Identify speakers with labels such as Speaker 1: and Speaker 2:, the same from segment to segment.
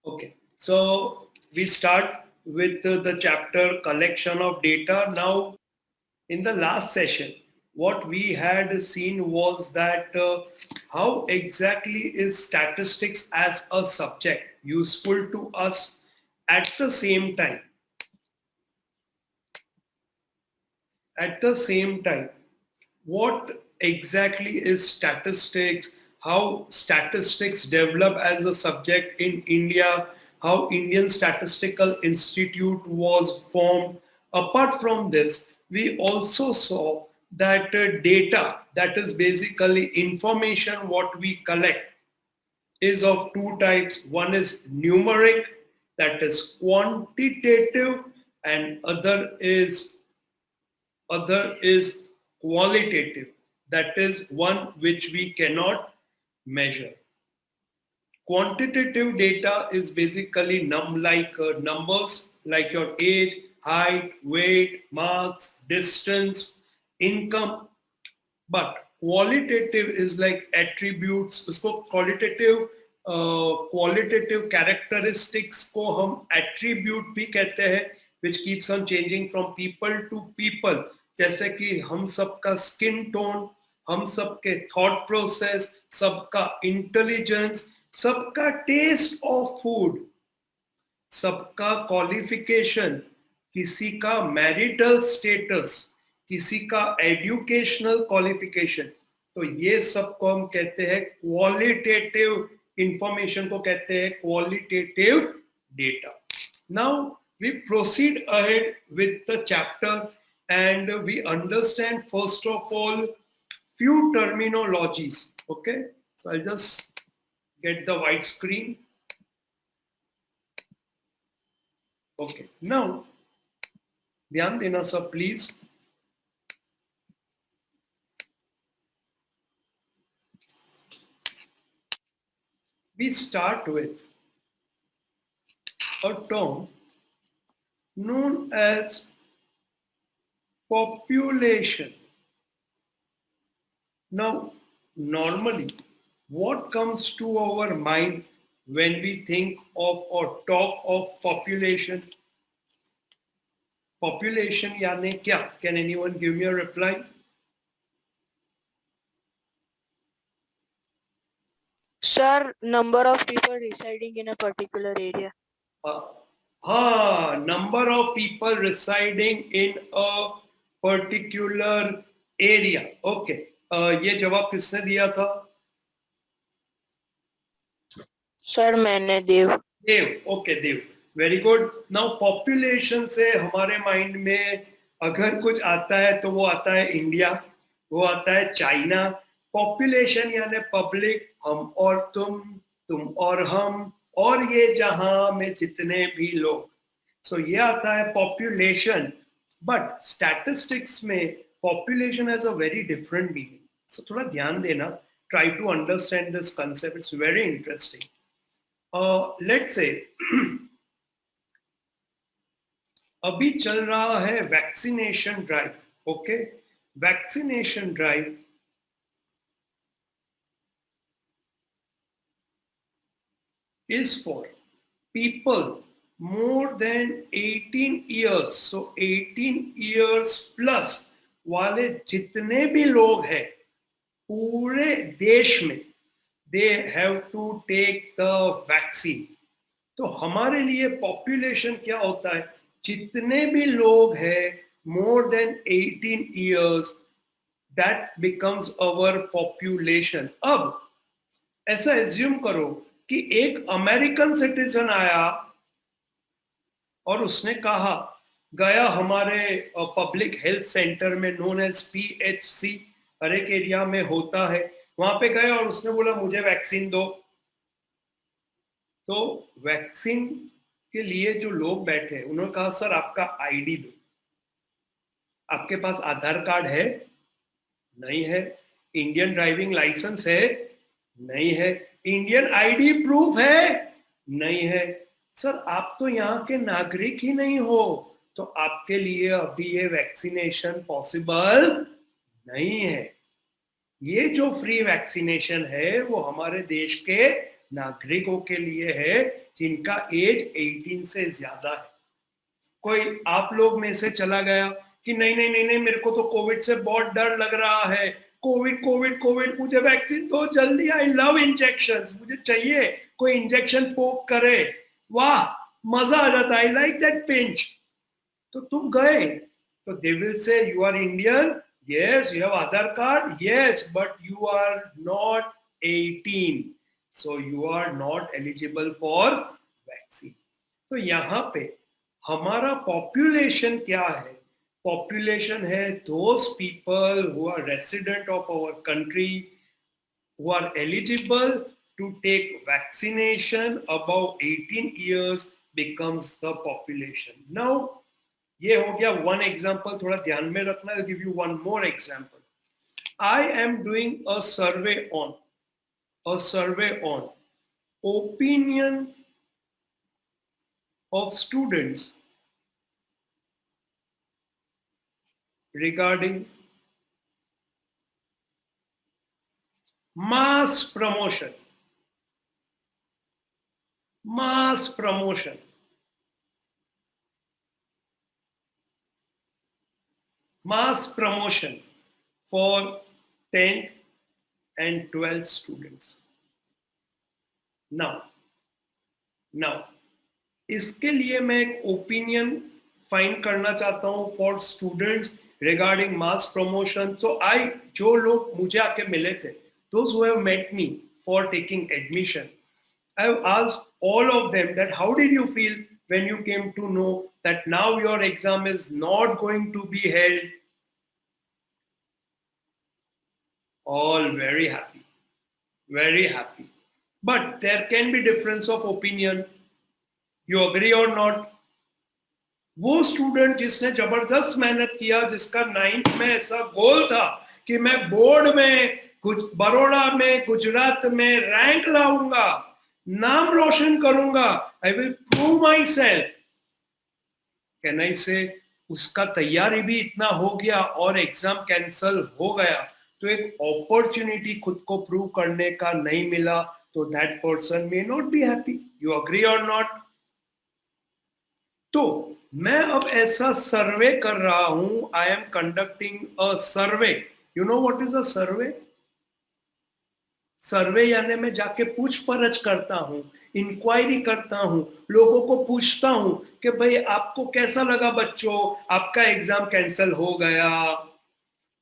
Speaker 1: Okay, so we start with the chapter collection of data. Now, in the last session, what we had seen was that how exactly is statistics as a subject useful to us at the same time. At the same time, what exactly is statistics, how statistics develop as a subject in India, how Indian Statistical Institute was formed. Apart from this, we also saw that data, that is basically information what we collect, is of two types. One is numeric, that is quantitative, and other is qualitative, that is one which we cannot measure. Quantitative data is basically numbers like your age, height, weight, marks, distance, income. But qualitative is like attributes. उसको qualitative characteristics को हम attribute भी कहते हैं, which keeps on changing from people to people. जैसे कि हम सबका skin tone, हम सबके thought process, सबका intelligence, सबका taste of food, सबका क्वालिफिकेशन, किसी का मैरिटल स्टेटस, किसी का एजुकेशनल क्वालिफिकेशन, तो ये सबको हम कहते हैं क्वालिटेटिव इंफॉर्मेशन को कहते हैं qualitative data. Now we proceed ahead with the chapter and we understand first of all few terminologies. Okay, so I'll just get the white screen. Okay, now ध्यान देना सब please. We start with a term known as population. Now, normally, what comes to our mind when we think of or talk of population? Population यानी क्या? Can anyone give me a reply?
Speaker 2: Sir, number of people residing in a particular area.
Speaker 1: Number of people residing in a particular area. Okay. ये जवाब किसने दिया था?
Speaker 2: Sir मैंने. देव.
Speaker 1: Okay देव, very good. Now population से हमारे माइंड में अगर कुछ आता है तो वो आता है इंडिया, वो आता है चाइना. पॉपुलेशन यानी पब्लिक, हम और तुम और हम, और ये जहां में जितने भी लोग. सो ये आता है पॉपुलेशन. बट स्टैटिस्टिक्स में population has a very different meaning. So थोड़ा ध्यान देना, try to understand this concept, it's very interesting. Let's say अभी चल रहा है vaccination drive. Okay, vaccination drive is for people more than 18 years. So 18 years plus वाले जितने भी लोग हैं पूरे देश में, they have to take the vaccine. तो हमारे लिए पॉपुलेशन क्या होता है? जितने भी लोग हैं more than 18 years, that becomes our population. अब ऐसा एज्यूम करो कि एक अमेरिकन सिटीजन आया और उसने कहा, गया हमारे पब्लिक हेल्थ सेंटर में नोन एज PHC, हर एक एरिया में होता है, वहां पे गया और उसने बोला मुझे वैक्सीन दो. तो वैक्सीन के लिए जो लोग बैठे उन्होंने कहा सर आपका आईडी दो. आपके पास आधार कार्ड है? नहीं है. इंडियन ड्राइविंग लाइसेंस है? नहीं है. इंडियन आईडी प्रूफ है? नहीं है. सर आप तो यहाँ के नागरिक ही नहीं हो, तो आपके लिए अभी ये वैक्सीनेशन पॉसिबल नहीं है. ये जो फ्री वैक्सीनेशन है वो हमारे देश के नागरिकों के लिए है जिनका एज 18 से ज्यादा है। कोई आप लोग में से चला गया कि नहीं नहीं नहीं नहीं मेरे को तो कोविड से बहुत डर लग रहा है, कोविड कोविड कोविड, मुझे वैक्सीन दो जल्दी, आई लव इंजेक्शंस, मुझे चाहिए कोई इंजेक्शन पोक करे, वाह मजा आ जाता, आई लाइक दैट पिंच। तो तुम गए तो they will say you are Indian, yes you have Aadhaar card, yes but you are not 18 so you are not eligible for vaccine। तो यहाँ पे हमारा पॉपुलेशन क्या है? पॉपुलेशन है those people who are resident of our country who are eligible to take vaccination above 18 years becomes the population। Now ये हो गया वन एग्जाम्पल, थोड़ा ध्यान में रखना। I'll give you one more example. I am doing a survey on opinion of students regarding mass promotion for 10th and 12th students। now इसके लिए मैं एक ओपिनियन फाइंड करना चाहता हूं for students regarding mass promotion. तो जो लोग मुझे आके मिले थे, those who have met me for taking admission, I have asked all of them that how did you feel when you came to know that now your exam is not going to be held? All very happy, but there can be difference of opinion, you agree or not? वो student जिसने जबरदस्त मेहनत किया, जिसका 9th में ऐसा गोल था कि मैं बोर्ड में बड़ौदा में गुजरात में रैंक लाऊंगा, नाम रोशन करूंगा, I will prove my self, can I से उसका तैयारी भी इतना हो गया और एग्जाम कैंसल हो गया, तो एक अपॉर्चुनिटी खुद को प्रूव करने का नहीं मिला, तो that person may not be happy. You agree और नॉट? तो मैं अब ऐसा सर्वे कर रहा हूं, I am conducting a survey. You know what is a survey? Survey यानी मैं जाके पूछ परछ करता हूं, इंक्वायरी करता हूं, लोगों को पूछता हूं कि भाई आपको कैसा लगा बच्चों, आपका एग्जाम कैंसिल हो गया।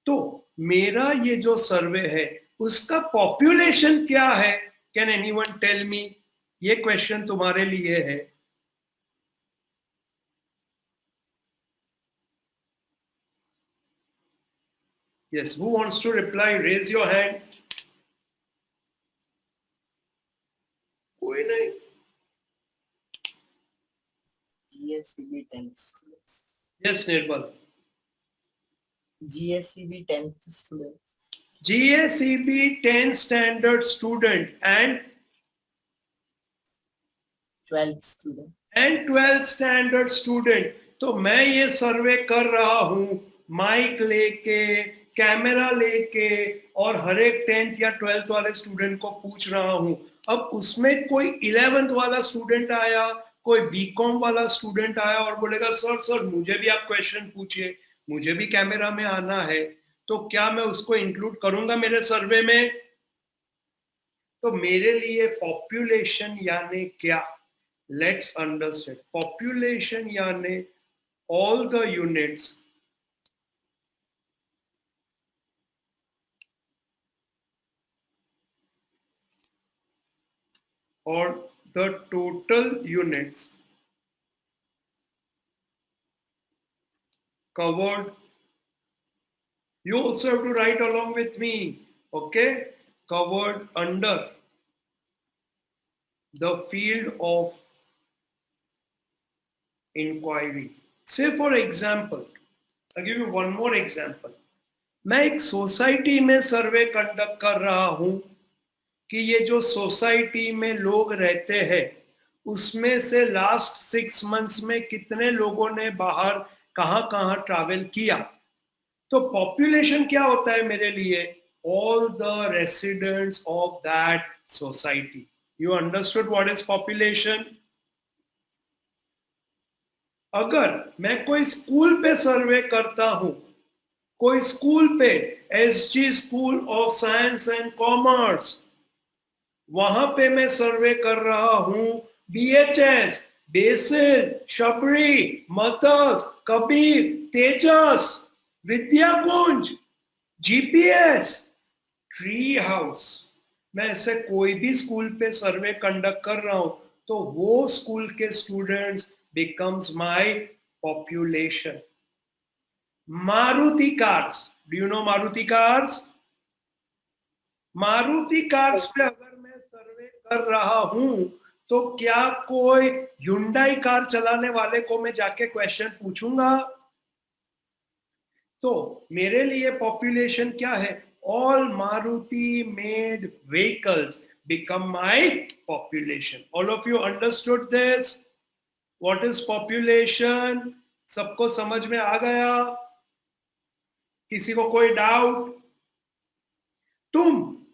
Speaker 1: तो मेरा ये जो सर्वे है उसका पॉपुलेशन क्या है? Can anyone tell me? ये क्वेश्चन तुम्हारे लिए है। Yes, who wants to reply? Raise your hand. कोई नहीं।
Speaker 3: GSCB 10th student.
Speaker 1: Yes, Nirbal.
Speaker 3: GSCB 10th student.
Speaker 1: GSEB 10th standard student and
Speaker 3: 12th student.
Speaker 1: 12th standard student। तो मैं ये सर्वे कर रहा हूं माइक लेके, कैमरा लेके, और हर एक 10th या 12th वाले स्टूडेंट को पूछ रहा हूं। अब उसमें कोई 11th वाला स्टूडेंट आया, कोई बीकॉम वाला स्टूडेंट आया और बोलेगा सर मुझे भी आप क्वेश्चन पूछिए, मुझे भी कैमरा में आना है, तो क्या मैं उसको इंक्लूड करूंगा मेरे सर्वे में? तो मेरे लिए पॉपुलेशन यानी क्या? Let's understand. पॉपुलेशन यानी all the units or the total units covered. You also have to write along with me, okay? Covered under the field of inquiry. Say for example, I'll give you one more example. मैं एक society में survey conduct कर रहा हूं कि ये जो society में लोग रहते हैं उसमें से लास्ट 6 मंथ्स में कितने लोगों ने बाहर कहां ट्रैवल किया। तो पॉपुलेशन क्या होता है मेरे लिए? All the residents of that society. You understood what is population? अगर मैं कोई स्कूल पे सर्वे करता हूं, कोई स्कूल पे SG school of science and commerce, वहां पे मैं सर्वे कर रहा हूं BHS, Basil, Shabari, Mother's, Kabir, Tejas, Vidyakunj, GPS, tree house, मैं ऐसे कोई भी स्कूल पे सर्वे कंडक्ट कर रहा हूं तो वो स्कूल के students becomes my population. Maruti cars, do you know Maruti cars? Maruti cars पे अगर मैं सर्वे कर रहा हूं तो क्या कोई Hyundai कार चलाने वाले को मैं जाके क्वेश्चन पूछूंगा? तो मेरे लिए पॉपुलेशन क्या है? All Maruti made vehicles become my population. All of you understood this? What is population? सबको समझ में आ गया? किसी को कोई डाउट?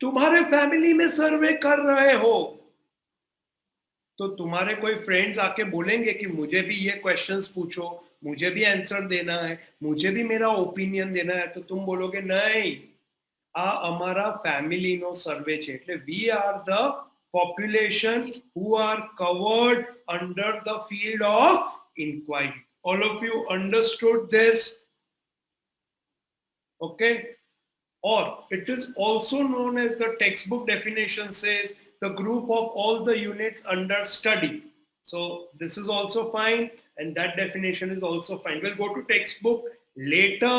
Speaker 1: तुम्हारे फैमिली में सर्वे कर रहे हो तो तुम्हारे कोई फ्रेंड्स आके बोलेंगे कि मुझे भी ये क्वेश्चंस पूछो, मुझे भी आंसर देना है, मुझे भी मेरा ओपिनियन देना है, तो तुम बोलोगे नहीं, आ हमारा फैमिली नो सर्वे છે એટલે we are the population who are covered under the field of inquiry. All of you understood this? Okay. Or it is also known as the textbook definition says the group of all the units under study. So this is also fine and that definition is also fine. We'll go to textbook later.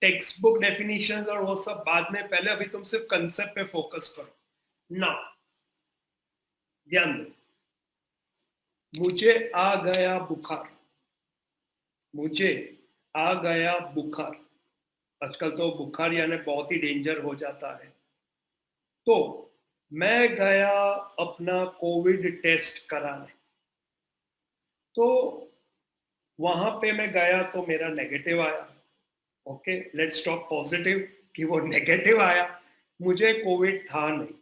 Speaker 1: Textbook definitions और वो सब बाद में, पहले अभी तुम सिर्फ concept पे फोकस करो. Now ध्यान दो, मुझे आ गया बुखार, मुझे आ गया बुखार. आजकल तो बुखार यानी बहुत ही डेंजर हो जाता है. तो मैं गया अपना कोविड टेस्ट कराने, तो वहां पे मैं गया तो मेरा नेगेटिव आया. ओके, लेट्स टॉक पॉजिटिव कि वो नेगेटिव आया, मुझे कोविड था नहीं.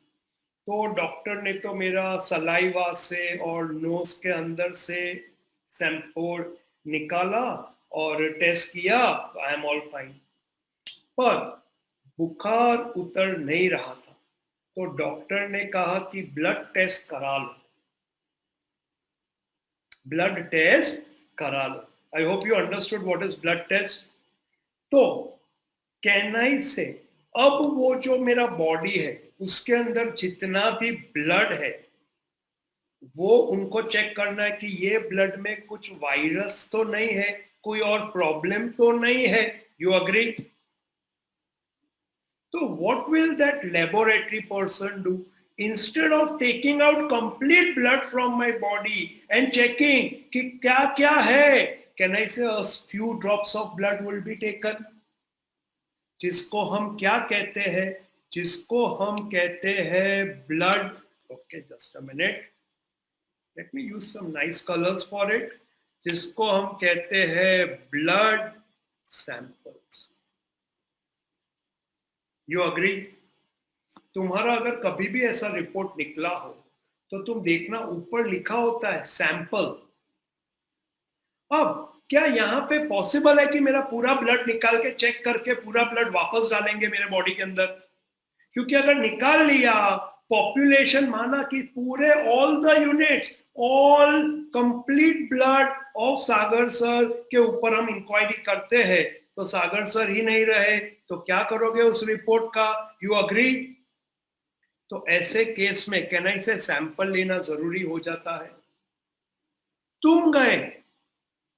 Speaker 1: तो डॉक्टर ने तो मेरा सलाइवा से और नोज के अंदर से सैंपल निकाला और टेस्ट किया, तो आई एम ऑल फाइन. पर बुखार उतर नहीं रहा था, तो डॉक्टर ने कहा कि ब्लड टेस्ट करा लो, ब्लड टेस्ट करा लो. I hope you understood what is blood test. तो कैन आई से अब वो जो मेरा बॉडी है उसके अंदर जितना भी ब्लड है वो उनको चेक करना है कि ये ब्लड में कुछ वायरस तो नहीं है, कोई और प्रॉब्लम तो नहीं है. You agree? So what will that laboratory person do? Instead of taking out complete blood from my body and checking कि क्या क्या है, can I say a few drops of blood will be taken? जिसको हम क्या कहते हैं? जिसको हम कहते हैं blood. Okay, just a minute. Let me use some nice colors for it. जिसको हम कहते हैं blood samples. You agree? तुम्हारा अगर कभी भी ऐसा रिपोर्ट निकला हो तो तुम देखना ऊपर लिखा होता है सैंपल. अब क्या यहाँ पे पॉसिबल है कि मेरा पूरा ब्लड निकाल के चेक करके पूरा ब्लड वापस डालेंगे मेरे बॉडी के अंदर? क्योंकि अगर निकाल लिया, पॉपुलेशन माना कि पूरे all the units, all complete blood of Sagar sir के ऊपर हम इंक्वायरी करते हैं, तो सागर सर ही नहीं रहे तो क्या करोगे उस रिपोर्ट का? You agree? तो ऐसे केस में कैन आई से सैंपल लेना जरूरी हो जाता है.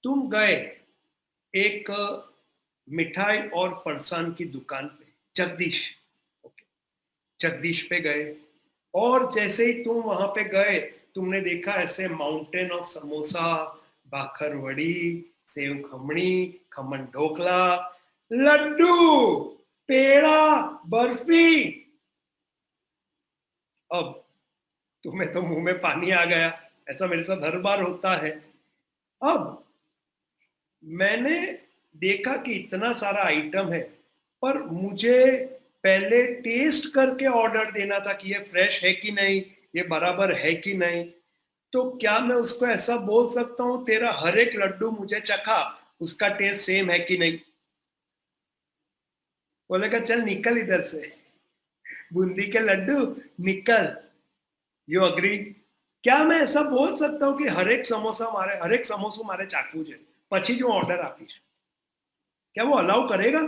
Speaker 1: तुम गए एक मिठाई और फरसान की दुकान पे, जगदीश. ओके, जगदीश पे गए और जैसे ही तुम वहां पे गए तुमने देखा ऐसे माउंटेन ऑफ समोसा, बाखरवड़ी, सेव खमणी, खमन ढोकला, लड्डू, पेड़ा, बर्फी. अब तुम्हें तो मुंह में पानी आ गया. ऐसा मेरे साथ हर बार होता है. अब मैंने देखा कि इतना सारा आइटम है, पर मुझे पहले टेस्ट करके ऑर्डर देना था कि ये फ्रेश है कि नहीं, ये बराबर है कि नहीं, तो क्या मैं उसको ऐसा बोल सकता हूं तेरा हर एक लड्डू मुझे चखा, उसका टेस्ट सेम है कि नहीं? बोलेगा चल निकल इधर से, बूंदी के लड्डू निकल। You agree? क्या मैं ऐसा बोल सकता हूँ कि हर एक समोसो मारे चाकू है, પછી जो ऑर्डर આપીશ, क्या वो अलाउ करेगा?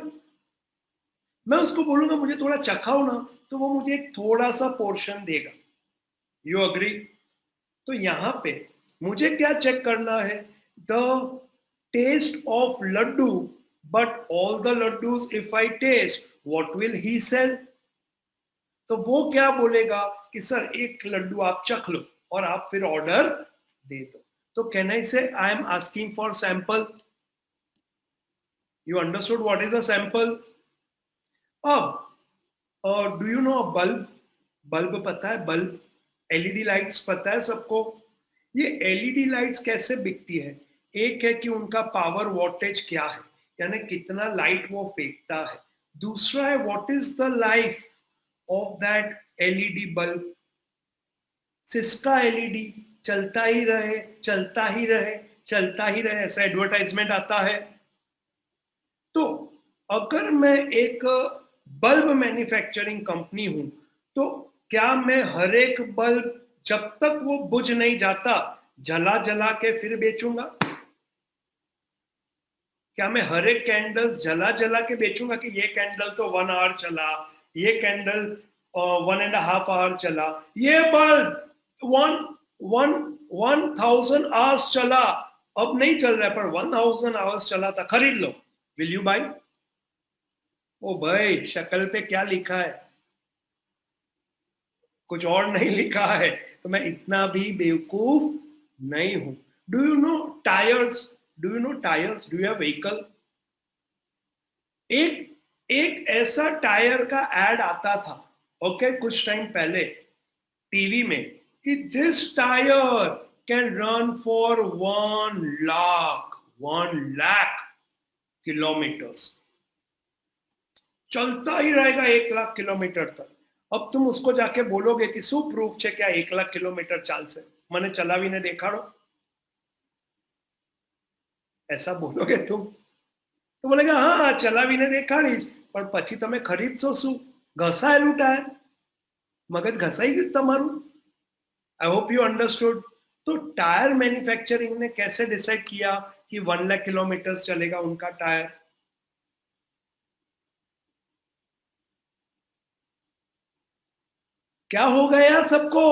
Speaker 1: मैं उसको बोलूंगा मुझे थोड़ा चखाओ ना, तो वो मुझे एक थोड़ा सा पोर्शन देगा। You agree? तो यहाँ पे मुझे क्या चेक करना है? The taste of laddoo, but all the laddoos if I taste, what will he sell? तो वो क्या बोलेगा कि सर एक लड्डू आप चख लो और आप फिर ऑर्डर दे दो। तो can I say I am asking for sample? You understood what is a sample? अब do you know bulb? Bulb पता है? बल्ब, एलईडी लाइट्स पता है सबको? ये एलईडी लाइट्स कैसे बिकती है? एक है कि उनका पावर वॉटेज क्या है, यानी कितना लाइट वो फेंकता है। दूसरा है what is the life of that LED bulb. Syska LED चलता ही रहे, चलता ही रहे, चलता ही रहे, ऐसा एडवर्टाइजमेंट आता है। तो अगर मैं एक बल्ब मैन्युफैक्चरिंग कंपनी हूं, तो क्या मैं हर एक बल्ब जब तक वो बुझ नहीं जाता जला जला के फिर बेचूंगा? क्या मैं हर एक कैंडल्स जला जला के बेचूंगा कि ये कैंडल तो 1 आवर चला, ये कैंडल 1.5 आवर चला, ये बल्ब 1000 आवर्स चला, अब नहीं चल रहा है पर 1000 आवर्स चला था, खरीद लो, विल यू बाय? ओ भाई, शक्ल पे क्या लिखा है? कुछ और नहीं लिखा है, तो मैं इतना भी बेवकूफ नहीं हूं। Do you no tyres? Do you no tyres? Do you have vehicle? एक ऐसा टायर का एड आता था, ओके, कुछ टाइम पहले टीवी में, कि this tyre can run for 1 lakh kilometres, चलता ही रहेगा 1 लाख किलोमीटर तक। अब तुम उसको जाके बोलोगे कि શું પ્રૂફ છે કે આ 1 લાખ કિલોમીટર ચાલશે, મને ચલાવીને દેખાડો, ऐसा बोलोगे तुम? तो बोलेगा हाँ चलावीने देखाડીશ, પણ પછી તમે ખરીદશો શું? ઘસાયેલું ટાયર, મગજ ઘસાઈ ગયું તમારું? आई होप यू अंडरस्टूड। तो टायर मैन्युफैक्चरिंग ने कैसे डिसाइड किया कि 1 लाख किलोमीटर चलेगा उनका टायर? क्या हो गया सबको?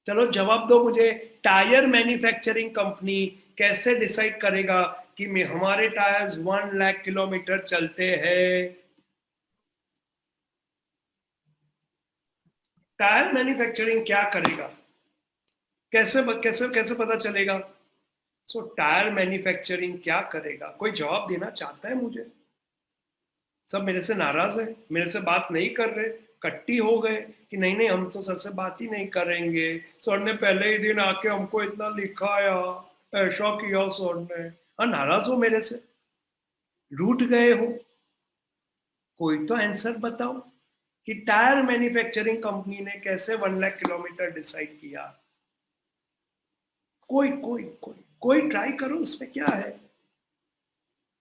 Speaker 1: चलो जवाब दो मुझे। टायर मैन्युफैक्चरिंग कंपनी कैसे डिसाइड करेगा कि हमारे टायर्स 1 लाख किलोमीटर चलते हैं? टायर मैन्युफैक्चरिंग क्या करेगा? कैसे कैसे कैसे पता चलेगा? सो टायर मैन्युफैक्चरिंग क्या करेगा? कोई जवाब देना चाहता है मुझे? सब मेरे से नाराज है, मेरे से बात नहीं कर रहे, कट्टी हो गए कि नहीं नहीं हम तो सर से बात ही नहीं करेंगे, सर ने पहले ही दिन आके हमको इतना लिखाया, ऐसा किया सर ने। हाँ, नाराज हो मेरे से, रूठ गए हो? कोई तो आंसर बताओ कि टायर मैन्युफैक्चरिंग कंपनी ने कैसे 1 लाख किलोमीटर डिसाइड किया? कोई कोई कोई कोई ट्राई करो, उसमें क्या है?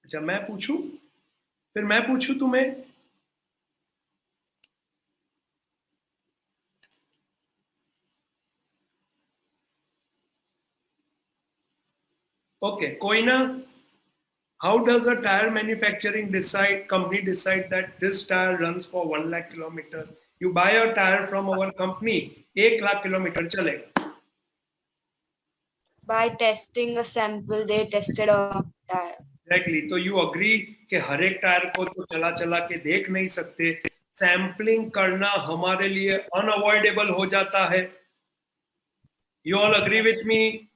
Speaker 1: अच्छा मैं पूछूं, फिर मैं पूछूं तुम्हें? ओके, कोई ना। How does a tire manufacturing company decide that this tire runs for 1 lakh kilometer? You buy a tire from our company, 1 lakh kilometre चलेगा।
Speaker 2: By testing a sample, they tested a tire.
Speaker 1: Exactly. तो you agree कि हर एक tyre को तो चला चला के देख नहीं सकते, सैम्पलिंग करना हमारे लिए अनअवॉइडेबल हो जाता है। You all agree with me?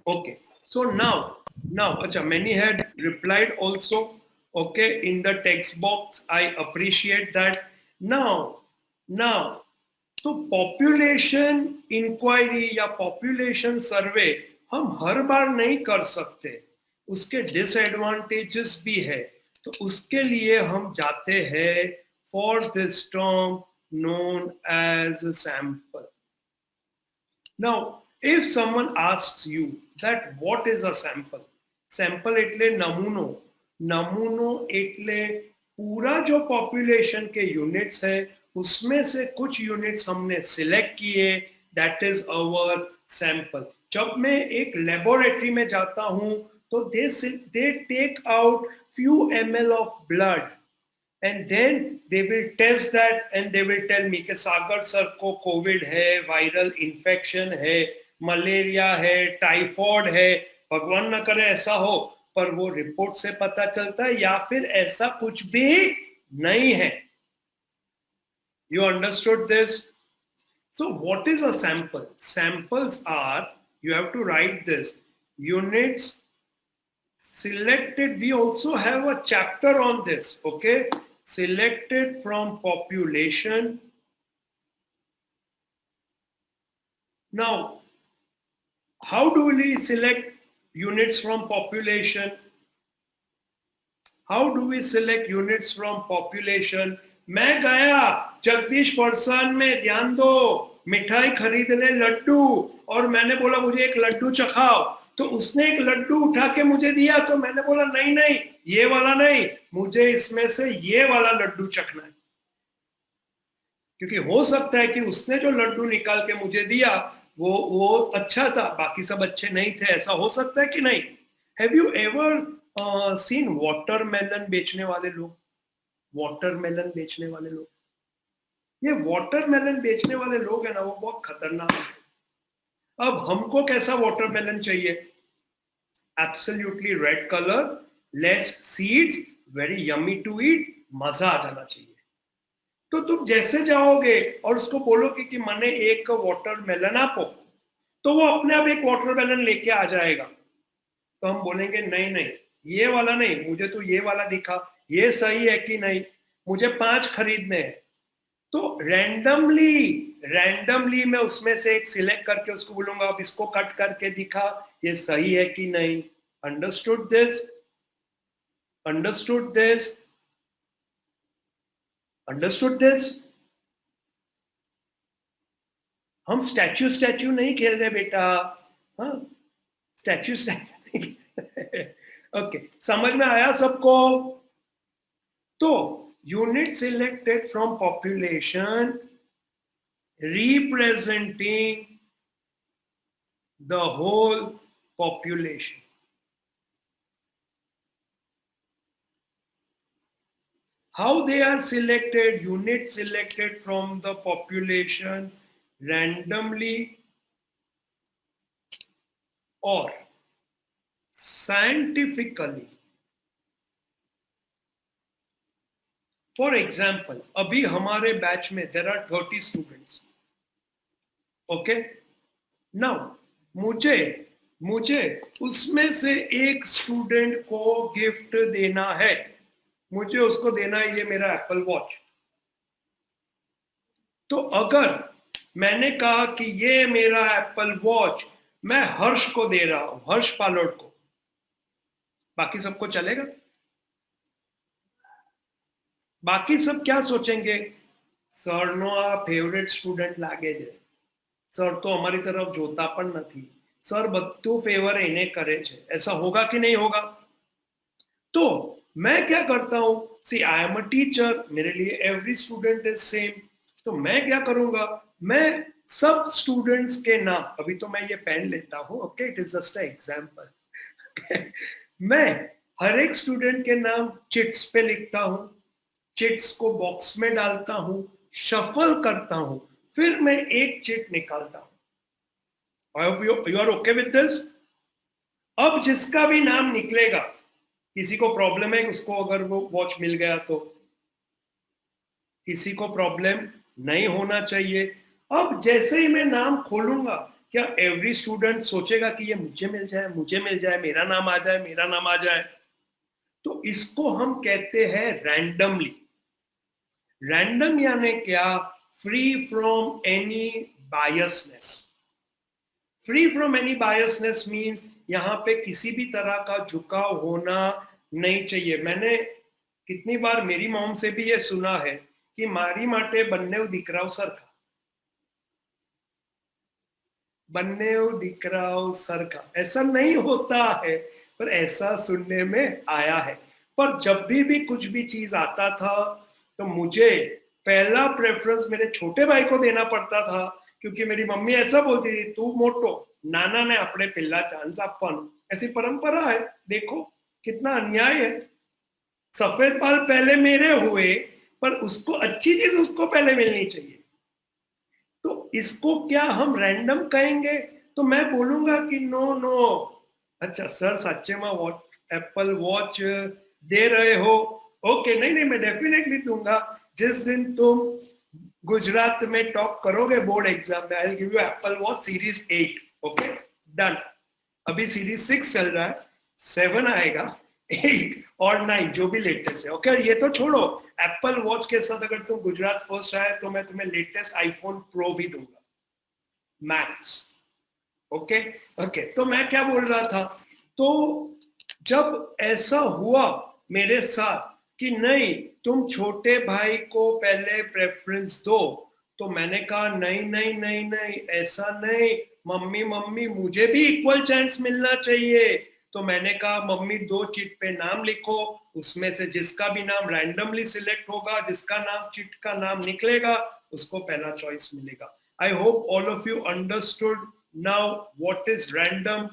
Speaker 1: Okay. So now, acha, many had replied also, okay, in the text box. I appreciate that. Now, तो पॉपुलेशन इंक्वायरी या पॉपुलेशन सर्वे हम हर बार नहीं कर सकते, उसके डिसएडवांटेजेस भी है। तो उसके लिए हम जाते हैं for this term known as a sample. Now, if someone asks you that what is a sample? Sample એટલે નમૂનો. नमूनो એટલે पूरा जो पॉपुलेशन के यूनिट्स है उसमें से कुछ यूनिट्स हमने सिलेक्ट किए, दैट इज आवर सैंपल. जब मैं एक लेबोरेटरी में जाता हूं तो they take out few ml of blood and then they will test that and they will tell me कि सागर सर को कोविड है, वायरल इन्फेक्शन है, मलेरिया है, टाइफॉइड है. भगवान न करे ऐसा हो, पर वो रिपोर्ट से पता चलता है, या फिर ऐसा कुछ भी नहीं है. You understood this? So what is a sample? Samples are, you have to write this, units selected. We also have a chapter on this, okay? Selected from population. Now, how do we select units from population? How do we select units from population? मैं गया जगदीश फरसान में, ध्यान दो, मिठाई खरीदने लड्डू, और मैंने बोला मुझे एक लड्डू चखाओ. तो उसने एक लड्डू उठा के मुझे दिया, तो मैंने बोला नहीं नहीं ये वाला नहीं, मुझे इसमें से ये वाला लड्डू चखना है. क्योंकि हो सकता है कि उसने जो लड्डू निकाल के मुझे दिया वो अच्छा था, बाकी सब अच्छे नहीं थे. ऐसा हो सकता है कि नहीं? Have you ever seen watermelon बेचने वाले लोग? वाटरमेलन बेचने वाले लोग, ये वाटरमेलन बेचने वाले लोग है ना, वो बहुत खतरनाक है. अब हमको कैसा वाटरमेलन चाहिए? Absolutely red colour, less seeds, very yummy to eat, मजा आ जाना चाहिए. तो तुम जैसे जाओगे और उसको बोलोगे कि मने एक वाटरमेलन आपो, तो वो अपने आप एक वाटरमेलन लेके आ जाएगा. तो हम बोलेंगे नहीं नहीं ये वाला नहीं, मुझे तो ये वाला दिखा, ये सही है कि नहीं, मुझे 5 खरीदने हैं. तो रैंडमली मैं उसमें से एक सिलेक्ट करके उसको बोलूंगा अब इसको कट करके दिखा, ये सही है कि नहीं. Understood this? Understood this? Understood this? हम स्टैच्यू नहीं खेल रहे बेटा. हाँ, स्टैच्यू ओके, समझ में आया सबको? तो unit selected from population representing the whole population. How they are selected? Unit selected from the population randomly or scientifically. For example, अभी हमारे बैच में there are 30 students. Okay? Now, मुझे उसमें से एक स्टूडेंट को गिफ्ट देना है. मुझे उसको देना है ये मेरा एप्पल वॉच. तो अगर मैंने कहा कि ये मेरा एप्पल वॉच मैं हर्ष को दे रहा हूं, हर्ष पालोट को, बाकी सबको चलेगा? बाकी सब क्या सोचेंगे? सर नो आ फेवरेट स्टूडेंट लागे छे, सर तो हमारी तरफ जोता पण नथी, सर बधु फेवर एने करे छे. ऐसा होगा कि नहीं होगा? तो मैं क्या करता हूं, सी आई एम अ टीचर, मेरे लिए एवरी स्टूडेंट इज सेम. तो मैं क्या करूंगा, मैं सब स्टूडेंट्स के नाम, अभी तो मैं ये पेन लेता हूं, okay, it is just a example. मैं हर एक स्टूडेंट के नाम चिट्स पे लिखता हूं, चिट्स को बॉक्स में डालता हूं, शफल करता हूं, फिर मैं एक चिट निकालता हूं. I hope you are okay with this. अब जिसका भी नाम निकलेगा, किसी को प्रॉब्लम है उसको अगर वो वॉच मिल गया, तो किसी को प्रॉब्लम नहीं होना चाहिए. अब जैसे ही मैं नाम खोलूंगा, क्या एवरी स्टूडेंट सोचेगा कि ये मुझे मिल जाए, मेरा नाम आ जाए, मेरा नाम आ जाए? तो इसको हम कहते हैं रैंडमली. रैंडम यानी क्या? Free from any biasness. Free from any biasness means यहाँ पे किसी भी तरह का झुकाव होना नहीं चाहिए. मैंने कितनी बार मेरी मॉम से भी ये सुना है कि मारी माटे बन्ने दिकराओ सरखा, बन्ने दिकराओ सरखा, ऐसा नहीं होता है, पर ऐसा सुनने में आया है। पर जब भी कुछ भी चीज आता था तो मुझे पहला प्रेफरेंस मेरे छोटे भाई को देना पड़ता था, क्योंकि मेरी मम्मी ऐसा बोलती थी, तू मोटो नाना ने अपने पिल्ला चांस आपन, ऐसी परंपरा है। देखो कितना अन्याय है, सफेद बाल पहले मेरे हुए, पर उसको अच्छी चीज उसको पहले मिलनी चाहिए। तो इसको क्या हम रैंडम कहेंगे? तो मैं बोलूंगा कि नो नो, अच्छा सर सच्चे में एप्पल वॉच दे रहे हो, ओके, नहीं नहीं मैं डेफिनेटली दूंगा। जिस दिन तुम गुजरात में टॉप करोगे बोर्ड एग्जाम में, I will give you Apple watch series 8, okay done. अभी सीरीज 6 चल रहा है, 7 आएगा, 8 और 9 जो भी लेटेस्ट है, ओके। ये तो छोड़ो, एप्पल वॉच के साथ अगर तुम गुजरात फर्स्ट आए तो मैं तुम्हें लेटेस्ट आईफोन प्रो भी दूंगा, मैक्स, ओके ओके। तो मैं क्या बोल रहा था, तो जब ऐसा हुआ मेरे साथ कि नहीं तुम छोटे भाई को पहले प्रेफरेंस दो, तो मैंने कहा नहीं नहीं नहीं नहीं, ऐसा नहीं, मम्मी मम्मी मुझे भी इक्वल चांस मिलना चाहिए। तो मैंने कहा मम्मी 2 चिट पे नाम लिखो, उसमें से जिसका भी नाम रैंडमली सिलेक्ट होगा, जिसका नाम चिट का नाम निकलेगा, उसको पहला चॉइस मिलेगा। I hope all of you understood now what is random.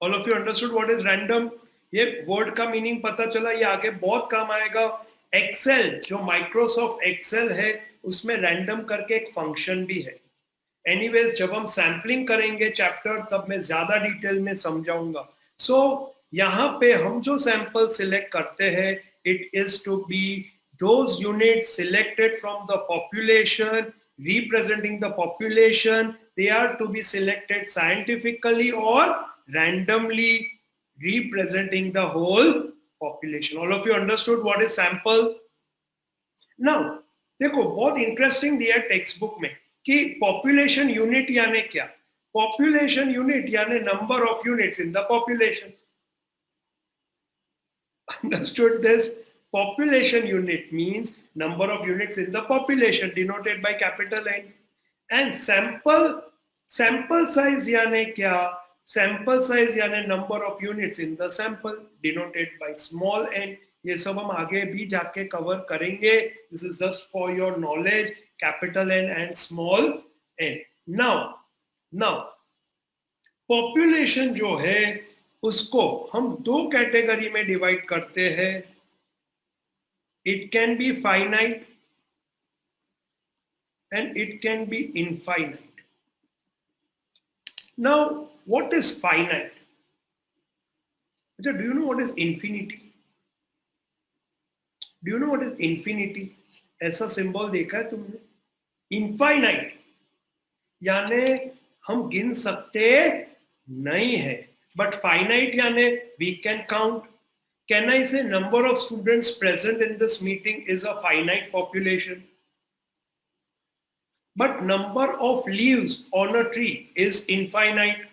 Speaker 1: All of you understood what is random. ये वर्ड का मीनिंग पता चला, ये आगे बहुत काम आएगा। एक्सेल, जो माइक्रोसॉफ्ट एक्सेल है, उसमें रैंडम करके एक फंक्शन भी है। एनीवेज जब हम सैम्पलिंग करेंगे चैप्टर, तब मैं ज्यादा डिटेल में समझाऊंगा। सो यहाँ पे हम जो सैंपल सिलेक्ट करते हैं, it is to be those units selected from the population, representing the population. They are to be selected scientifically or randomly, representing the whole population. All of you understood what is sample? Now देखो बहुत interesting दिया है text book में कि population unit यानी क्या। Population unit यानी number of units in the population. Understood this? Population unit means number of units in the population denoted by capital N. And sample size यानी क्या? Sample size यानी number of units in the sample denoted by small n. ये सब हम आगे भी जाके cover करेंगे. This is just for your knowledge, capital N and small n. Now population जो है उसको हम 2 कैटेगरी में डिवाइड करते हैं. It can be finite and it can be infinite. Now, what is finite? Do you know what is infinity? Do you know what is infinity? ऐसा symbol देखा है तुमने? Infinite यानी हम गिन सकते नहीं है, but finite यानी we can count. Can I say number of students present in this meeting is a finite population? But number of leaves on a tree is infinite.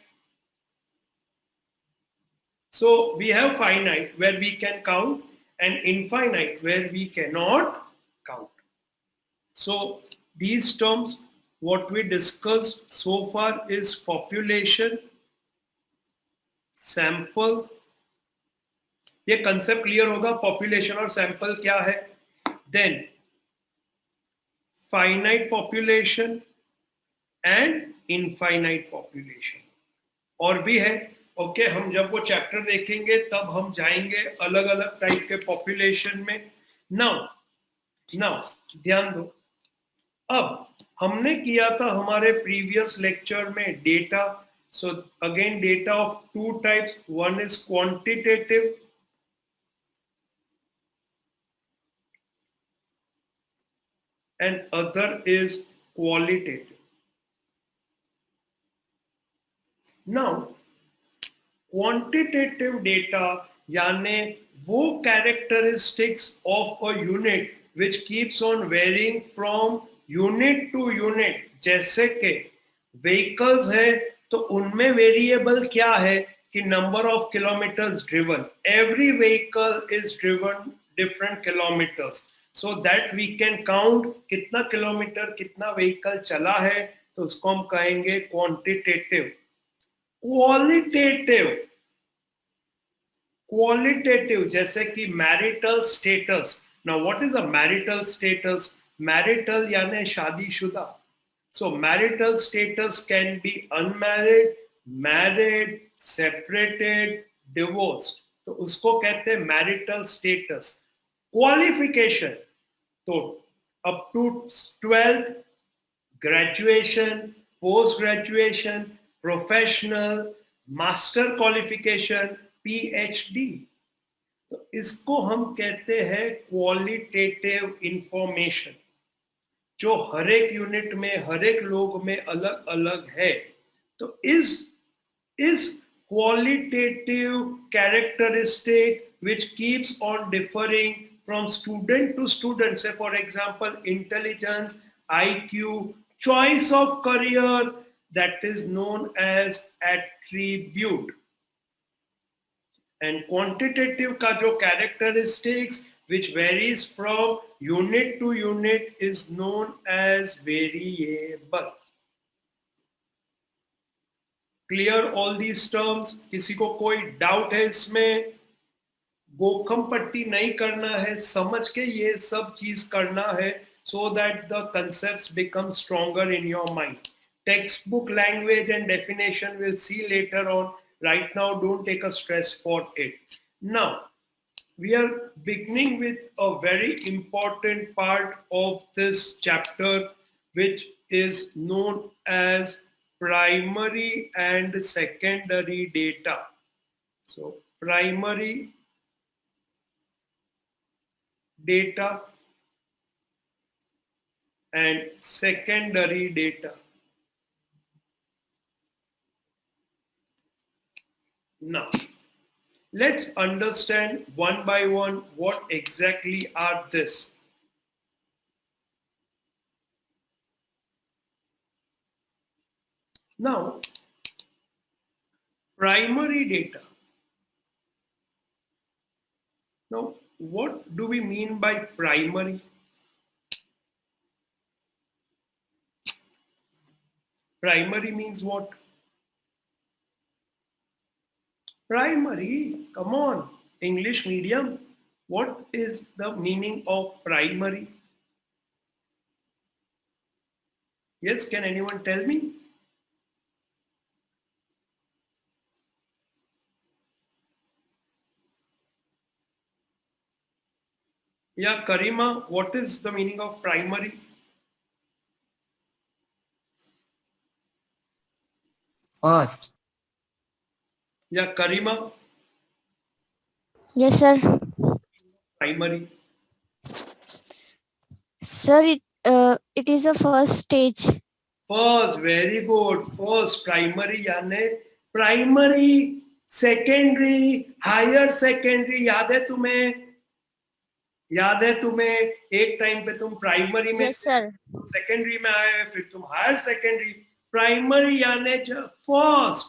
Speaker 1: So we have finite where we can count and infinite where we cannot count. So these terms, what we discussed so far is population, sample. ये concept clear होगा, population और sample क्या है. Then finite population and infinite population और भी है. Okay, हम जब वो चैप्टर देखेंगे तब हम जाएंगे अलग अलग टाइप के पॉपुलेशन में. नाउ ध्यान दो, अब हमने किया था हमारे प्रीवियस लेक्चर में data. So again data of 2 types, one is quantitative and other is qualitative. Now quantitative data यानी वो characteristics of a unit which keeps on varying from unit to unit. जैसे कि vehicles है तो उनमें variable क्या है कि number of kilometers driven. Every vehicle is driven different kilometers so that we can count कितना किलोमीटर कितना व्हीकल चला है, तो उसको हम कहेंगे क्वांटिटेटिव. क्वालिटेटिव जैसे कि marital status. Now what is a marital status? Marital यानी शादीशुदा. So marital status can be unmarried, married, separated, divorced. तो उसको कहते हैं marital status. Qualification तो up to 12th, graduation, post graduation, professional, master qualification, PhD. तो इसको हम कहते हैं qualitative information, जो हर एक यूनिट में हर एक लोग में अलग अलग है. तो इस qualitative characteristic which keeps on differing from student to student, say for example intelligence, IQ, choice of career, that is known as attribute. And quantitative का जो characteristics which varies from unit to unit is known as variable. Clear all these terms? किसी को कोई doubt है इसमें? गोखम पट्टी नहीं करना है, समझ के ये सब चीज करना है so that the concepts become stronger in your mind. Textbook language and definition we'll see later on. Right now don't take a stress for it. Now we are beginning with a very important part of this chapter, which is known as primary and secondary data. So primary data and secondary data. Now let's understand one by one what exactly are this. Now, primary data. Now, what do we mean by primary? Primary means what? Primary, come on, English medium. What is the meaning of primary? Yes, can anyone tell me? Yeah, Karima, what is the meaning of primary?
Speaker 3: First.
Speaker 1: Yeah, Karima,
Speaker 2: Yes, sir.
Speaker 1: primary.
Speaker 2: Sir, it is a first stage.
Speaker 1: First, very good. First, primary यानी primary, secondary, higher secondary. याद है तुम्हें? याद है तुम्हें? एक time पे तुम प्राइमरी में,
Speaker 2: Yes, sir.
Speaker 1: सेकेंडरी में आए, फिर तुम हायर सेकेंडरी. प्राइमरी यानी first,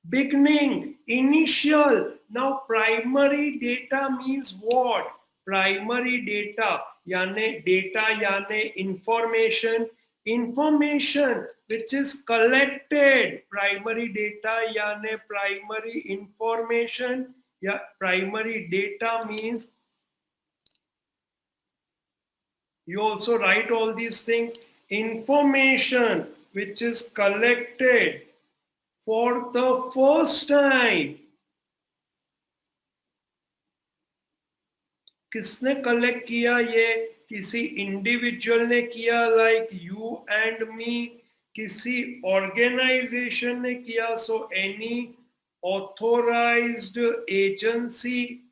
Speaker 1: beginning, initial. Now primary data means what? Primary data यानी information, information which is collected. Primary data यानी primary information. या primary data means you also write all these things. Information which is collected for the first time. किसने collect किया? ये किसी individual ने किया, like you and me, किसी organisation ने किया, so any authorised agency.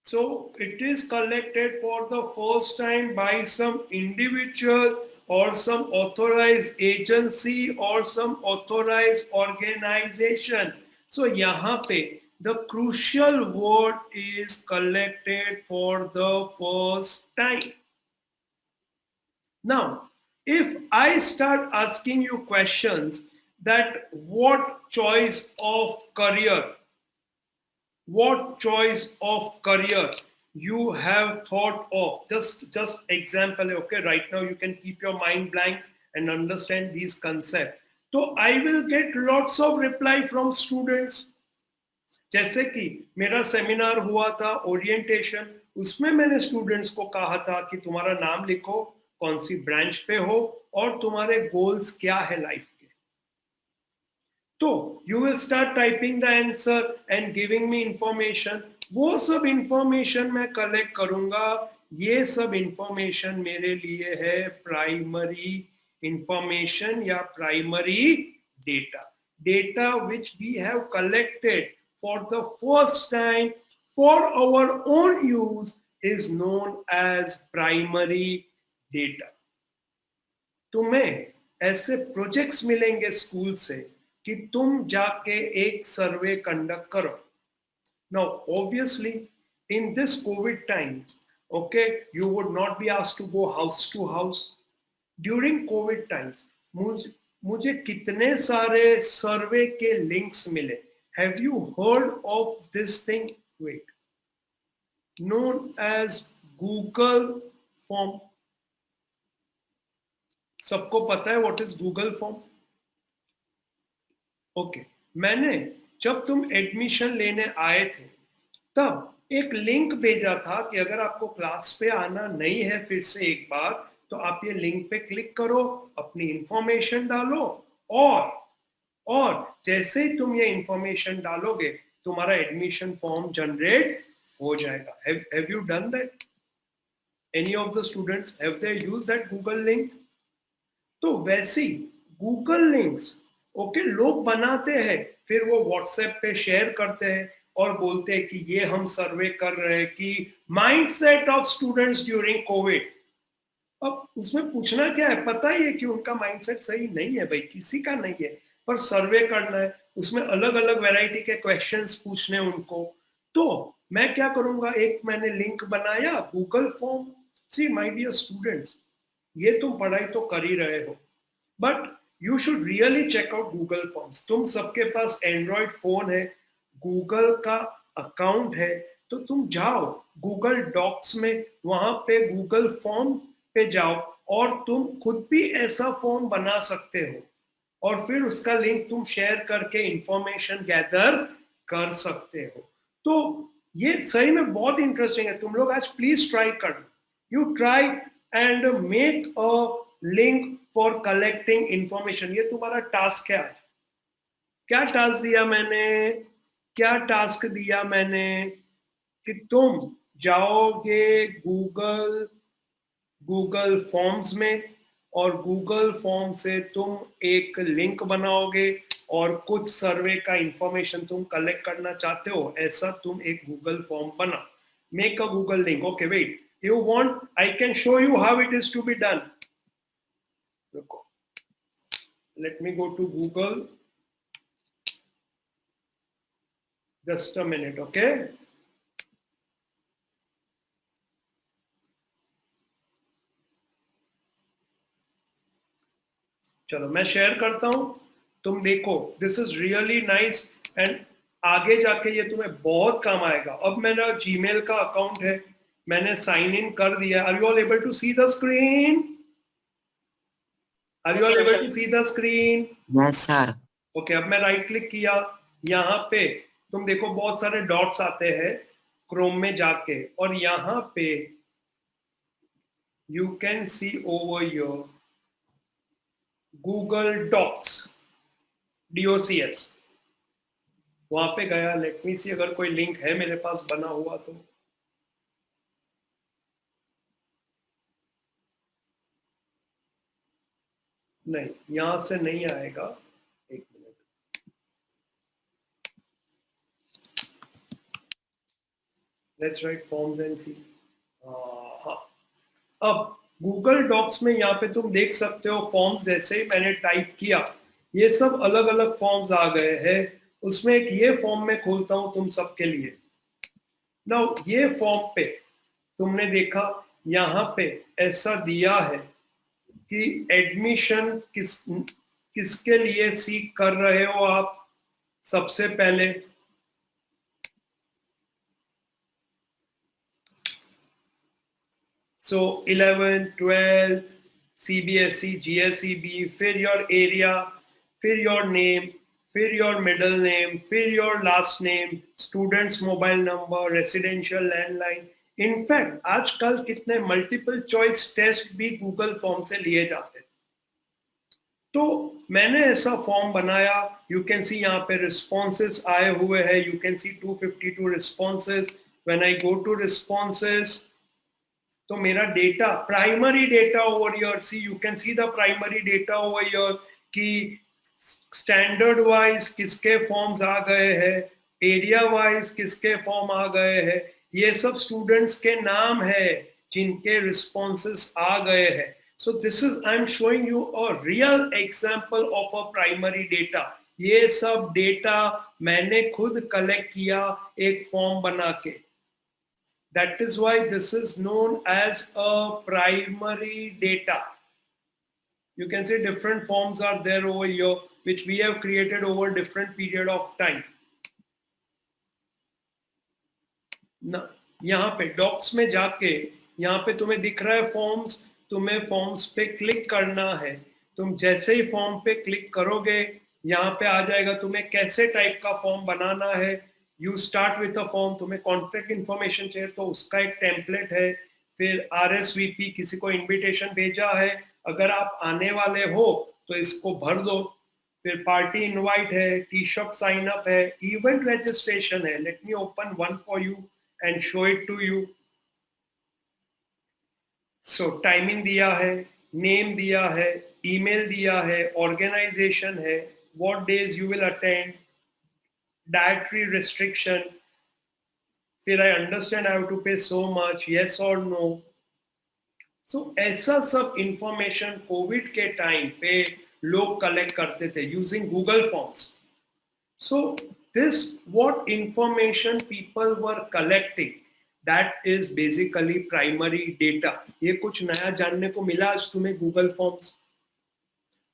Speaker 1: So it is collected for the first time by some individual or some authorized agency or some authorized organization. So यहाँ पे the crucial word is collected for the first time. Now, if I start asking you questions that what choice of career, what choice of career you have thought of. Just example, okay, right now you can keep your mind blank and understand these concepts. So I will get lots of reply from students. जैसे कि मेरा seminar हुआ था orientation, उसमें मैंने students को कहा था कि तुम्हारा नाम लिखो, कौन सी ब्रांच पे हो और तुम्हारे गोल्स क्या है लाइफ के. तो you will start typing the answer and giving me information. वो सब इंफॉर्मेशन मैं कलेक्ट करूंगा. ये सब इंफॉर्मेशन मेरे लिए है प्राइमरी इंफॉर्मेशन या primary data which we have collected for the first time for our own use is known as primary data. तुम्हें ऐसे प्रोजेक्ट्स मिलेंगे स्कूल से कि तुम जाके एक सर्वे कंडक्ट करो. Now obviously in this COVID times, okay, you would not be asked to go house to house. During COVID times मुझे कितने सारे सर्वे के लिंक्स मिले. Have you heard of this thing? Wait, known as Google Form. सबको पता है what is Google Form? Okay, मैंने जब तुम एडमिशन लेने आए थे तब एक लिंक भेजा था कि अगर आपको क्लास पे आना नहीं है फिर से एक बार, तो आप ये लिंक पे क्लिक करो, अपनी इंफॉर्मेशन डालो और जैसे ही तुम ये इंफॉर्मेशन डालोगे तुम्हारा एडमिशन फॉर्म जनरेट हो जाएगा. Have you done that? Any of the students, have they used that Google link? तो वैसी गूगल लिंक्स ओके लोग बनाते हैं, फिर वो व्हाट्सएप पे शेयर करते हैं और बोलते हैं कि ये हम सर्वे कर रहे हैं कि mindset of students during Covid. अब उसमें पूछना क्या है, पता ही है कि उनका माइंडसेट सही नहीं है भाई, किसी का नहीं है, पर सर्वे करना है, उसमें अलग अलग वैरायटी के क्वेश्चंस पूछने उनको. तो मैं क्या करूंगा, एक मैंने लिंक बनाया Google form. See my dear students, ये तुम पढ़ाई तो कर ही रहे हो, but you should really check out Google forms. तुम सबके पास एंड्रॉइड फोन है, गूगल का अकाउंट है, तो तुम जाओ गूगल डॉक्स में, वहां पे गूगल फॉर्म पे जाओ और तुम खुद भी ऐसा फॉर्म बना सकते हो और फिर उसका लिंक तुम शेयर करके इंफॉर्मेशन गैदर कर सकते हो. तो ये सही में बहुत इंटरेस्टिंग है. तुम लोग आज प्लीज ट्राई करो. You try and make a link for collecting information. ये तुम्हारा टास्क है आज. क्या टास्क दिया मैंने कि तुम जाओगे गूगल फॉर्म्स में और गूगल फॉर्म से तुम एक लिंक बनाओगे और कुछ सर्वे का इंफॉर्मेशन तुम कलेक्ट करना चाहते हो, ऐसा तुम एक गूगल फॉर्म बना. Make a Google link. Okay wait, you want, I can show you how it is to be done. Let me go to Google. Just a minute, okay? चलो मैं शेयर करता हूं, तुम देखो. This is really nice and आगे जाके ये तुम्हें बहुत काम आएगा. अब मेरा जीमेल का अकाउंट है, मैंने साइन इन कर दिया. Are you all able to see the screen? Are you all able to see the screen?
Speaker 3: Yes, sir.
Speaker 1: Okay, अब मैं राइट क्लिक किया, यहाँ पे तुम देखो बहुत सारे डॉट्स आते हैं क्रोम में जाके, और यहाँ पे you can see over your Google Docs, DOCS. वहां पे गया. लेट मी सी अगर कोई लिंक है मेरे पास बना हुआ तो. नहीं, यहां से नहीं आएगा. एक minute, let's write forms and see. हाँ, अब गूगल डॉक्स में यहाँ पे तुम देख सकते हो फॉर्म्स. जैसे ही मैंने टाइप किया ये सब अलग अलग फॉर्म्स आ गए हैं. उसमें एक ये फॉर्म में खोलता हूं तुम सबके लिए. नाउ ये फॉर्म पे तुमने देखा यहाँ पे ऐसा दिया है कि एडमिशन किसके लिए सीख कर रहे हो आप. सबसे पहले So 11, 12, CBSE, GSEB, फिर your area, फिर your name, फिर your middle name, फिर your last name, student's mobile number, residential landline. In fact आजकल कितने मल्टीपल चॉइस टेस्ट भी गूगल फॉर्म से लिए जाते हैं. तो मैंने ऐसा फॉर्म बनाया. यू कैन सी यहाँ पे रिस्पॉन्सेस आए हुए हैं. You can see 252 responses. When I go to responses, तो मेरा data, primary data over here, see you can see the primary data over here कि स्टैंडर्ड वाइज किसके फॉर्म्स आ गए हैं, एरिया वाइज किसके फॉर्म आ गए हैं. ये सब स्टूडेंट्स के नाम है जिनके रिस्पॉन्सेस आ गए हैं. So this is, I'm showing you a real example of a primary data. ये सब डेटा मैंने खुद कलेक्ट किया एक फॉर्म बना के. That is why this is known as a primary data. You can say different forms are there over here which we have created over different period of time. ना यहाँ पे docs में जाके यहाँ पे तुम्हें दिख रहा है फॉर्म्स. तुम्हें फॉर्म्स पे क्लिक करना है. तुम जैसे ही फॉर्म पे क्लिक करोगे यहाँ पे आ जाएगा तुम्हें कैसे टाइप का फॉर्म बनाना है. You start with a form. तुम्हें कॉन्टैक्ट इन्फॉर्मेशन चाहिए तो उसका एक टेम्पलेट है. फिर RSVP, किसी को इनविटेशन भेजा है, अगर आप आने वाले हो तो इसको भर दो. फिर पार्टी इनवाइट है, टी शर्ट साइन अप है, इवेंट रजिस्ट्रेशन है. Let me open one for you and show it to you. So timing दिया है, नेम दिया है, ईमेल दिया है, ऑर्गेनाइजेशन है, what days you will attend, dietary restriction, फिर I understand I have to pay so much, yes और no. So ऐसा सब इंफॉर्मेशन कोविड के टाइम पे लोग कलेक्ट करते थे using Google forms. So this what information people were collecting, that is basically primary data. ये कुछ नया जानने को मिला आज तुम्हें गूगल फॉर्म्स.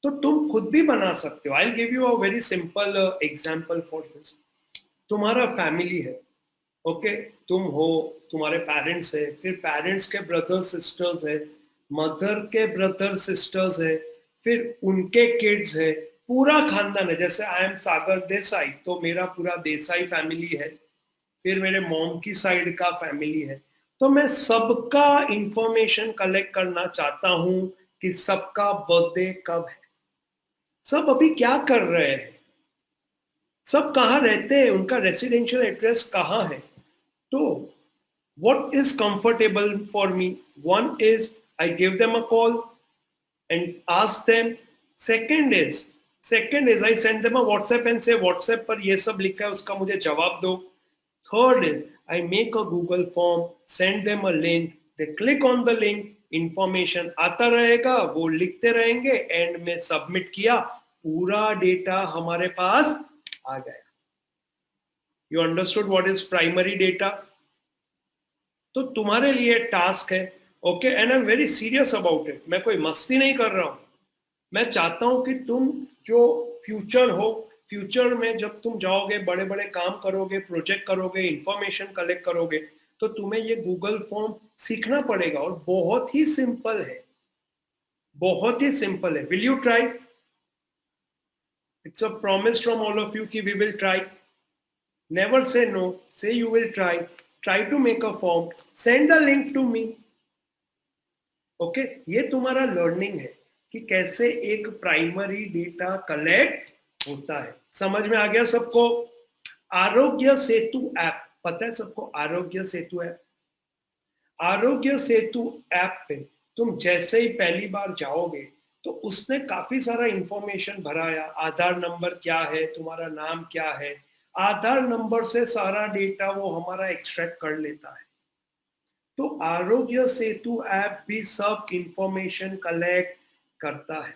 Speaker 1: तो तुम खुद भी बना सकते हो. I'll give you a very simple example for this. तुम्हारा फैमिली है, ओके, तुम हो, तुम्हारे पेरेंट्स है, फिर पेरेंट्स के ब्रदर सिस्टर्स है, मदर के ब्रदर सिस्टर्स है, फिर उनके किड्स है, पूरा खानदान है. जैसे आई एम सागर देसाई, तो मेरा पूरा देसाई फैमिली है. फिर मेरे मॉम की साइड का फैमिली है. तो मैं सबका इंफॉर्मेशन कलेक्ट करना चाहता हूं कि सबका बर्थडे कब है, सब अभी क्या कर रहे हैं, सब कहाँ रहते हैं, उनका रेसिडेंशियल एड्रेस कहाँ है. तो what is comfortable for me? One is I give them a call and ask them. Second is I send them a WhatsApp and say WhatsApp पर ये सब लिखा है उसका मुझे जवाब दो. Third is I make a Google form, send them a link, they click on the link, information आता रहेगा, वो लिखते रहेंगे, एंड में सबमिट किया, पूरा डेटा हमारे पास आ गया. You understood what is primary data? तो तुम्हारे लिए टास्क है, okay, and I am very serious about it. मैं कोई मस्ती नहीं कर रहा हूं. मैं चाहता हूं कि तुम जो फ्यूचर हो, फ्यूचर में जब तुम जाओगे, बड़े बड़े काम करोगे, प्रोजेक्ट करोगे, इंफॉर्मेशन कलेक्ट करोगे, तो तुम्हें ये गूगल फॉर्म सीखना पड़ेगा. और बहुत ही सिंपल है, बहुत ही सिंपल है. Will you try? It's a promise from all of you कि we will try. Never say no, say you will try. Try to make a form, send a link to me. Okay, ये तुम्हारा learning है कि कैसे एक primary data collect होता है. समझ में आ गया सबको? आरोग्य सेतु ऐप पता है सबको? आरोग्य सेतु ऐप, आरोग्य सेतु ऐप पे तुम जैसे ही पहली बार जाओगे तो उसने काफी सारा इंफॉर्मेशन भराया. आधार नंबर क्या है, तुम्हारा नाम क्या है, आधार नंबर से सारा डेटा वो हमारा एक्सट्रैक्ट कर लेता है. तो आरोग्य सेतु ऐप भी सब इंफॉर्मेशन कलेक्ट करता है.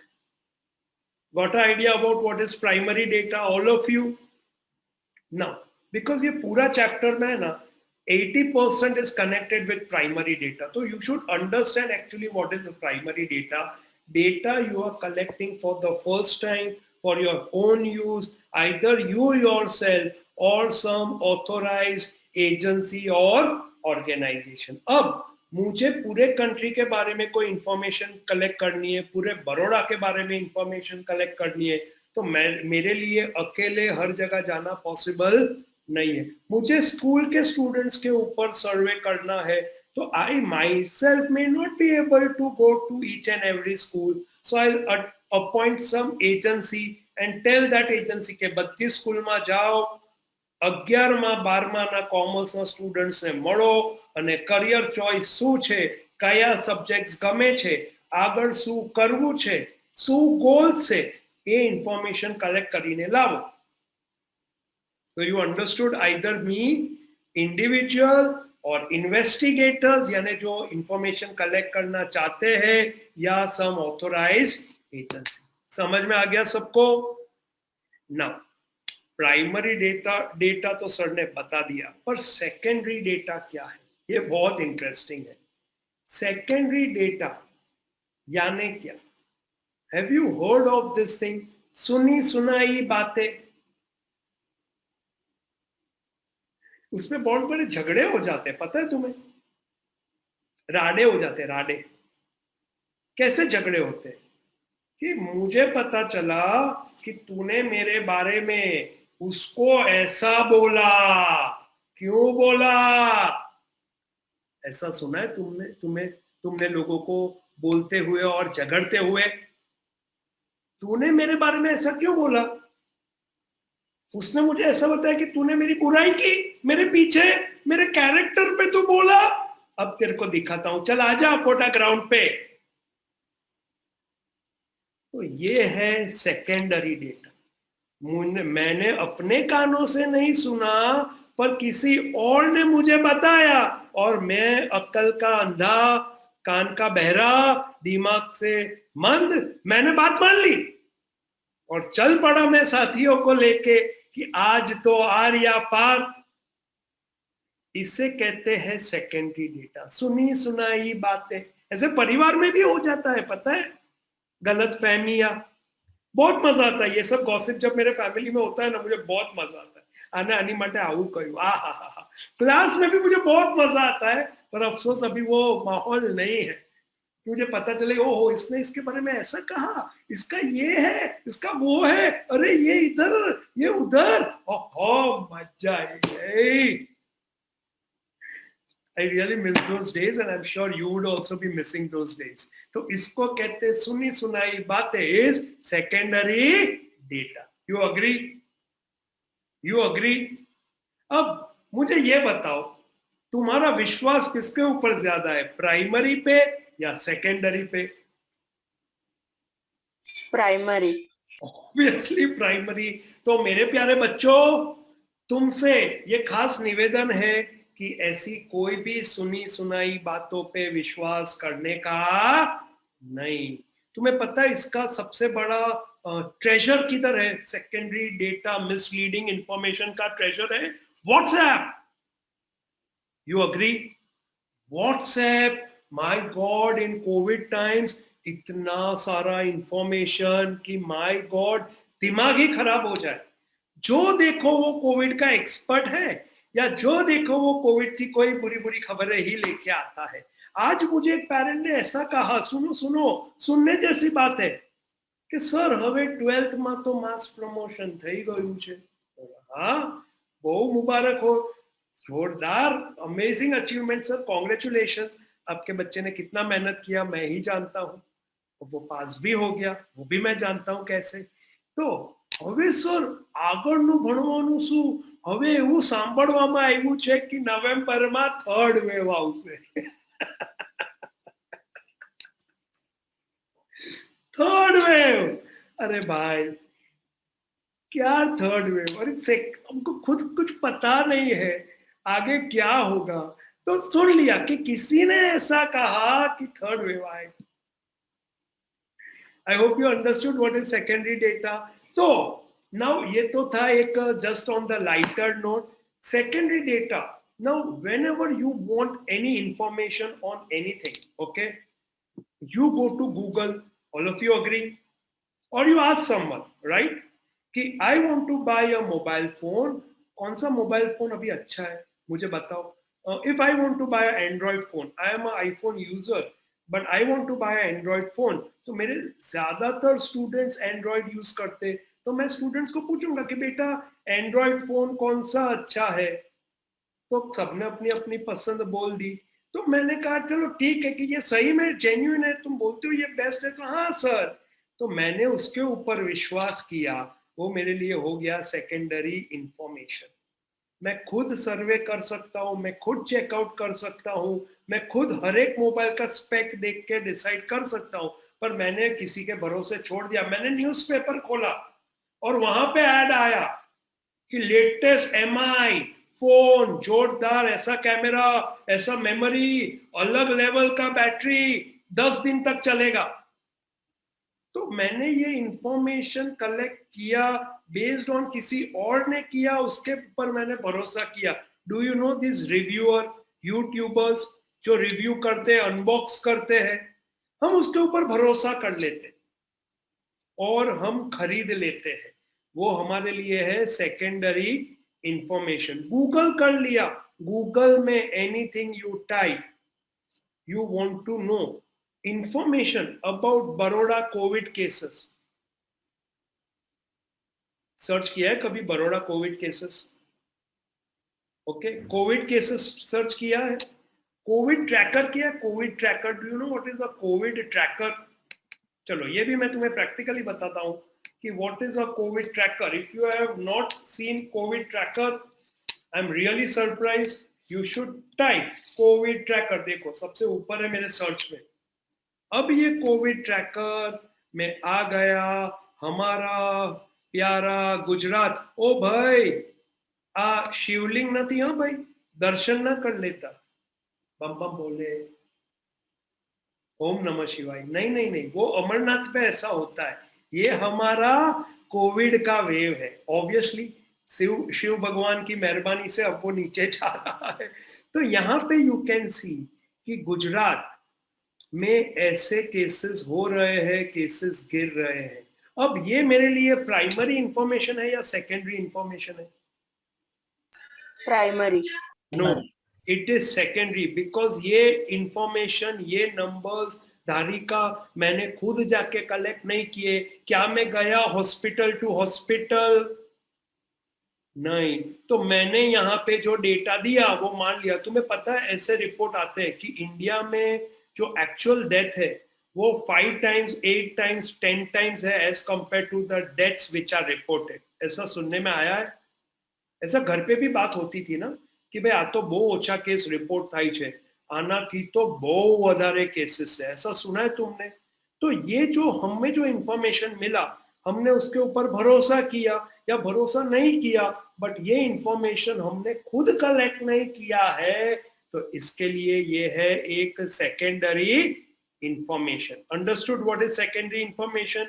Speaker 1: Got idea about what is primary data all of you? Now because ये पूरा चैप्टर में है ना, 80% is connected with primary data. So you should understand actually what is the primary data. Data you are collecting for the first time for your own use, either you yourself or some authorized agency or organization. अब मुझे पूरे country के बारे में कोई information collect करनी है, पूरे बड़ौदा के बारे में इंफॉर्मेशन कलेक्ट करनी है, तो मेरे लिए अकेले हर जगह जाना पॉसिबल नहीं है। मुझे स्कूल के स्टूडेंट्स के ऊपर सर्वे करना है, तो I myself may not be able to go to each and every school, so I appoint some agency and tell that agency के बધી સ્કૂલમાં જાઓ, 11મા 12મા કોમર્સના સ્ટુડન્ટ્સને મળો અને કરિયર ચોઇસ શું છે, કયા સબ્જેક્ટ્સ ગમે છે, આગળ શું કરવું છે, શું ગોલ્સ છે, એ ઇન્ફોર્મેશન કલેક્ટ કરીને લાવો. So you understood either me, individual और इन्वेस्टिगेटर्स यानी जो इंफॉर्मेशन कलेक्ट करना चाहते हैं, या सम ऑथोराइज्ड एजेंसी. समझ में आ गया सबको? नाउ प्राइमरी डेटा तो सर ने बता दिया, पर सेकेंडरी डेटा क्या है, ये बहुत इंटरेस्टिंग है. सेकेंडरी डेटा यानी क्या? Have you heard of this thing? सुनी सुनाई बातें, उसमें बहुत बड़े झगड़े हो जाते हैं, पता है तुम्हें? राडे हो जाते हैं, राडे. कैसे झगड़े होते हैं? कि मुझे पता चला कि तूने मेरे बारे में उसको ऐसा बोला, क्यों बोला? ऐसा सुना है तुमने लोगों को बोलते हुए और झगड़ते हुए? तूने मेरे बारे में ऐसा क्यों बोला? उसने मुझे ऐसा बताया कि तूने मेरी बुराई की, मेरे पीछे मेरे कैरेक्टर पे तू बोला, अब तेरे को दिखाता हूं, चल आजा कोटा ग्राउंड पे. तो ये है सेकेंडरी डेटा. मैंने अपने कानों से नहीं सुना, पर किसी और ने मुझे बताया, और मैं अक्ल का अंधा, कान का बहरा, दिमाग से मंद, मैंने बात मान ली और चल पड़ा मैं साथियों को लेके कि आज तो आर या पार. इसे कहते हैं सेकेंडरी डेटा, सुनी सुनाई बातें. ऐसे परिवार में भी हो जाता है, पता है, गलत फहमियां. बहुत मजा आता है ये सब गॉसिप जब मेरे फैमिली में होता है ना, मुझे बहुत मजा आता है. आना आनी माटे आऊ कह्યું, आ हा हा हा. क्लास में भी मुझे बहुत मजा आता है, पर अफसोस अभी वो माहौल नहीं है. मुझे पता चले, ओहो इसने इसके बारे में ऐसा कहा, इसका ये है, इसका वो है, अरे ये इधर ये उधर, ओहो मजा आई. I really miss those days and I'm sure you would also be missing those days. तो इसको कहते सुनी सुनाई बातें is secondary data. You agree? You agree? अब मुझे ये बताओ, तुम्हारा विश्वास किसके ऊपर ज्यादा है, प्राइमरी पे या सेकेंडरी पे?
Speaker 2: प्राइमरी.
Speaker 1: Obviously primary. तो मेरे प्यारे बच्चों, तुमसे ये खास निवेदन है कि ऐसी कोई भी सुनी सुनाई बातों पे विश्वास करने का नहीं. तुम्हें पता है इसका सबसे बड़ा ट्रेजर किधर है? सेकेंडरी डेटा मिसलीडिंग इंफॉर्मेशन का ट्रेजर है WhatsApp. You agree? WhatsApp, my God, in Covid times इतना सारा इंफॉर्मेशन कि माय गॉड दिमाग ही खराब हो जाए. जो देखो वो कोविड का एक्सपर्ट है, या जो देखो वो कोविड की कोई बुरी बुरी खबरें ही लेके आता है. आज मुझे एक पेरेंट ने ऐसा कहा, सुनो सुनो, सुनने जैसी बात है, कि सर हवे 12th માં तो मास प्रमोशन થઈ ગયું છે. हाँ, बहुत मुबारक हो, जोरदार, अमेजिंग अचीवमेंट सर, कॉन्ग्रेचुलेशंस. आपके बच्चे ने कितना मेहनत किया मैं ही जानता हूँ, वो पास भी हो गया, वो भी मैं जानता हूँ कैसे. तो હવે સર આગળનું ભણવાનું શું? હવે એવું સાંભળવામાં આવ્યું છે કે નવેમ્બરમાં થર્ડ વેવ આવશે. Third wave? अरे भाई क्या थर्ड वेव? अरे हमको खुद कुछ पता नहीं है आगे क्या होगा, तो सुन लिया कि किसी ने ऐसा कहा कि थर्ड वेव आए. आई hope you understood what is secondary data. So now ये तो था एक just on the lighter note. Secondary data. Now whenever you want any information on anything, okay, you go to Google. All of you agree? Or you ask someone, right? कि I want to buy a mobile phone. कौन सा mobile phone अभी अच्छा है मुझे बताओ. if I want to buy an Android phone, I am an iPhone user, but I want to buy an Android phone, तो मेरे ज्यादातर स्टूडेंट्स एंड्रॉइड यूज करते, तो मैं स्टूडेंट्स को पूछूंगा कि बेटा एंड्रॉइड फोन कौन सा अच्छा है, तो सबने अपनी अपनी पसंद बोल दी। तो मैंने कहा चलो ठीक है कि ये सही में जेन्युइन है, तुम बोलते हो ये बेस्ट है, तो हाँ सर। तो मैंने उसके ऊपर विश्वास किया, वो मेरे लिए हो गया सेकेंडरी इंफॉर्मेशन। मैं खुद सर्वे कर सकता हूं, मैं खुद चेकआउट कर सकता हूं, मैं खुद हर एक मोबाइल का स्पेक देख के डिसाइड कर सकता हूं, पर मैंने किसी के भरोसे छोड़ दिया। मैंने न्यूज़पेपर खोला और वहां पे ऐड आया कि लेटेस्ट एमआई फोन, जोरदार, ऐसा कैमरा, ऐसा मेमोरी, अलग लेवल का बैटरी, 10 दिन तक चलेगा। तो मैंने ये इंफॉर्मेशन कलेक्ट किया बेस्ड ऑन किसी और ने किया, उसके ऊपर मैंने भरोसा किया। Do you no this reviewer, YouTubers जो रिव्यू करते हैं, अनबॉक्स करते हैं, हम उसके ऊपर भरोसा कर लेते और हम खरीद लेते हैं। वो हमारे लिए है सेकेंडरी इंफॉर्मेशन। गूगल कर लिया, गूगल में anything you type, you want to know information about Baroda covid cases, search किया है कभी Baroda covid cases? Okay, covid cases search किया है? कोविड ट्रैकर किया? Covid tracker, do you know what is a covid tracker? चलो ये भी मैं तुम्हें प्रैक्टिकली बताता हूं कि what is a covid tracker. If you have not seen covid tracker, I am really surprise, you should type Covid tracker. देखो सबसे ऊपर है मेरे सर्च में। अब ये कोविड ट्रैकर में आ गया हमारा प्यारा गुजरात। ओ भाई, आ शिवलिंग नहीं, हाँ भाई, दर्शन ना कर लेता, बम बम बोले ओम नमः शिवाय, नहीं नहीं नहीं, वो अमरनाथ पे ऐसा होता है। ये हमारा कोविड का वेव है, ऑब्वियसली शिव भगवान की मेहरबानी से अब वो नीचे जा रहा है। तो यहाँ पे यू कैन सी कि गुजरात में ऐसे केसेस हो रहे हैं, केसेस गिर रहे हैं। अब ये मेरे लिए प्राइमरी इंफॉर्मेशन है या सेकेंडरी इंफॉर्मेशन है?
Speaker 2: Primary.
Speaker 1: No, it is secondary, because ये इंफॉर्मेशन, ये नंबर्स धारिका मैंने खुद जाके कलेक्ट नहीं किए। क्या मैं गया हॉस्पिटल टू हॉस्पिटल? नहीं। तो मैंने यहाँ पे जो डेटा दिया वो मान लिया। तुम्हें पता है ऐसे रिपोर्ट आते हैं कि इंडिया में जो एक्चुअल डेथ है वो 5 टाइम्स, 8 टाइम्स, 10 टाइम्स है as compare to the deaths which are reported. ऐसा सुनने में आया है। ऐसा घर पे भी बात होती थी ना कि भाई आ तो बहुत ओछा केस रिपोर्ट थाई छे, आना थी तो बहुत वधारे केसेस है, ऐसा सुना है तुमने? तो ये जो हमें जो इंफॉर्मेशन मिला, हमने उसके ऊपर भरोसा किया या भरोसा नहीं किया, बट ये इंफॉर्मेशन हमने खुद कलेक्ट नहीं किया है, तो इसके लिए ये है एक secondary information. Understood what is secondary information?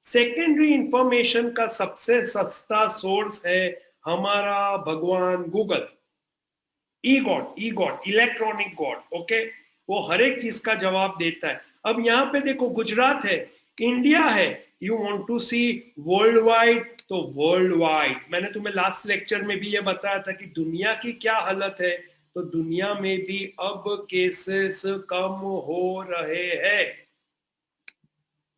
Speaker 1: Secondary information का सबसे सस्ता सोर्स है हमारा भगवान गूगल। ई गॉड, इलेक्ट्रॉनिक गॉड, ओके, वो हर एक चीज का जवाब देता है। अब यहाँ पे देखो, गुजरात है, इंडिया है, you want to see world wide, तो वर्ल्ड वाइड। मैंने तुम्हें लास्ट लेक्चर में भी ये बताया था कि दुनिया की क्या हालत है, तो दुनिया में भी अब केसेस कम हो रहे हैं।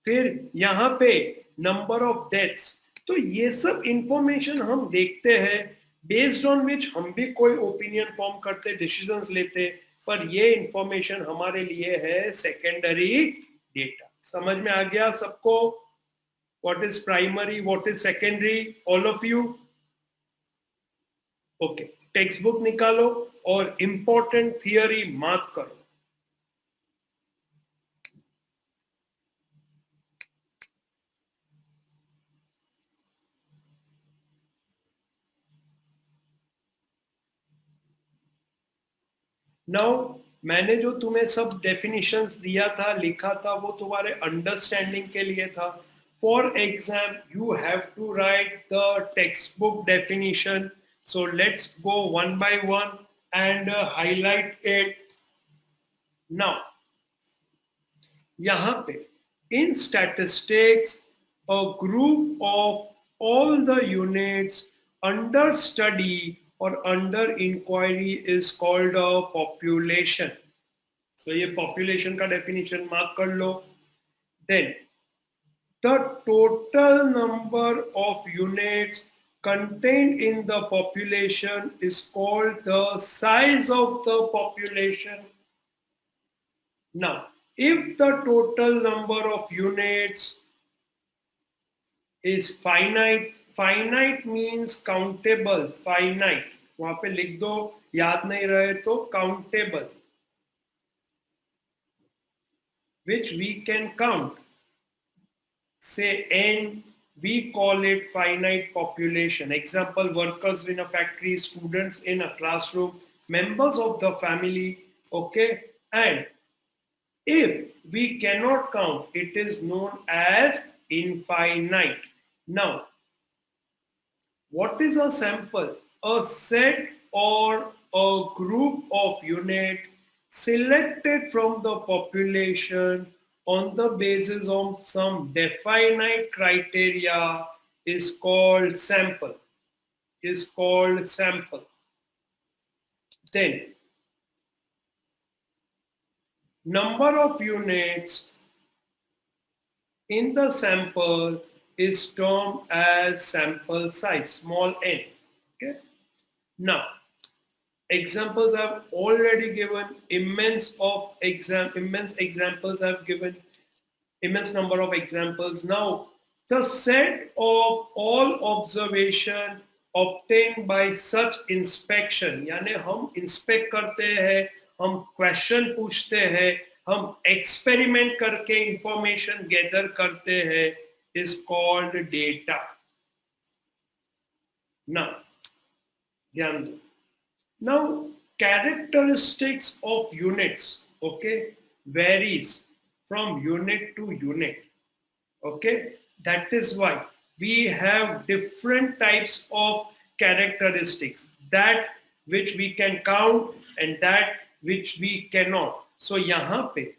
Speaker 1: फिर यहाँ पे नंबर ऑफ डेथ्स, तो ये सब इंफॉर्मेशन हम देखते हैं, बेस्ड ऑन विच हम भी कोई ओपिनियन फॉर्म करते, डिसीजंस लेते, पर ये इंफॉर्मेशन हमारे लिए है सेकेंडरी डेटा। समझ में आ गया सबको? What is primary, what is secondary, all of you? Okay, text book निकालो और इंपॉर्टेंट थियरी मार्क करो। नाउ मैंने जो तुम्हें सब डेफिनेशंस दिया था, लिखा था, वो तुम्हारे अंडरस्टैंडिंग के लिए था। For exam you have to write the textbook definition, so let's go one by one and highlight it. Now यहाँ पे in statistics, a group of all the units under study और under inquiry is called a population. So ये population का definition mark कर लो. Then the total number of units contained in the population is called the size of the population. Now, if the total number of units is finite, finite means countable, finite. वहां पे लिख दो, याद नहीं रहे तो countable, which we can count. Say n, we call it finite population. Example, workers in a factory, students in a classroom, members of the family, okay? And if we cannot count, it is known as infinite. Now, what is a sample? A set or a group of units selected from the population on the basis of some definite criteria is called sample. Is called sample. Then, number of units in the sample is termed as sample size, small n. Okay. Now, examples I've already given, immense examples I've given, immense number of examples. Now, the set of all observation obtained by such inspection, यानी हम inspect करते हैं, हम question पूछते हैं, हम experiment करके information gather करते हैं, is called data. Now, ध्यान दो. Now, characteristics of units, okay, varies from unit to unit, okay. That is why we have different types of characteristics, that which we can count and that which we cannot. So यहाँ पे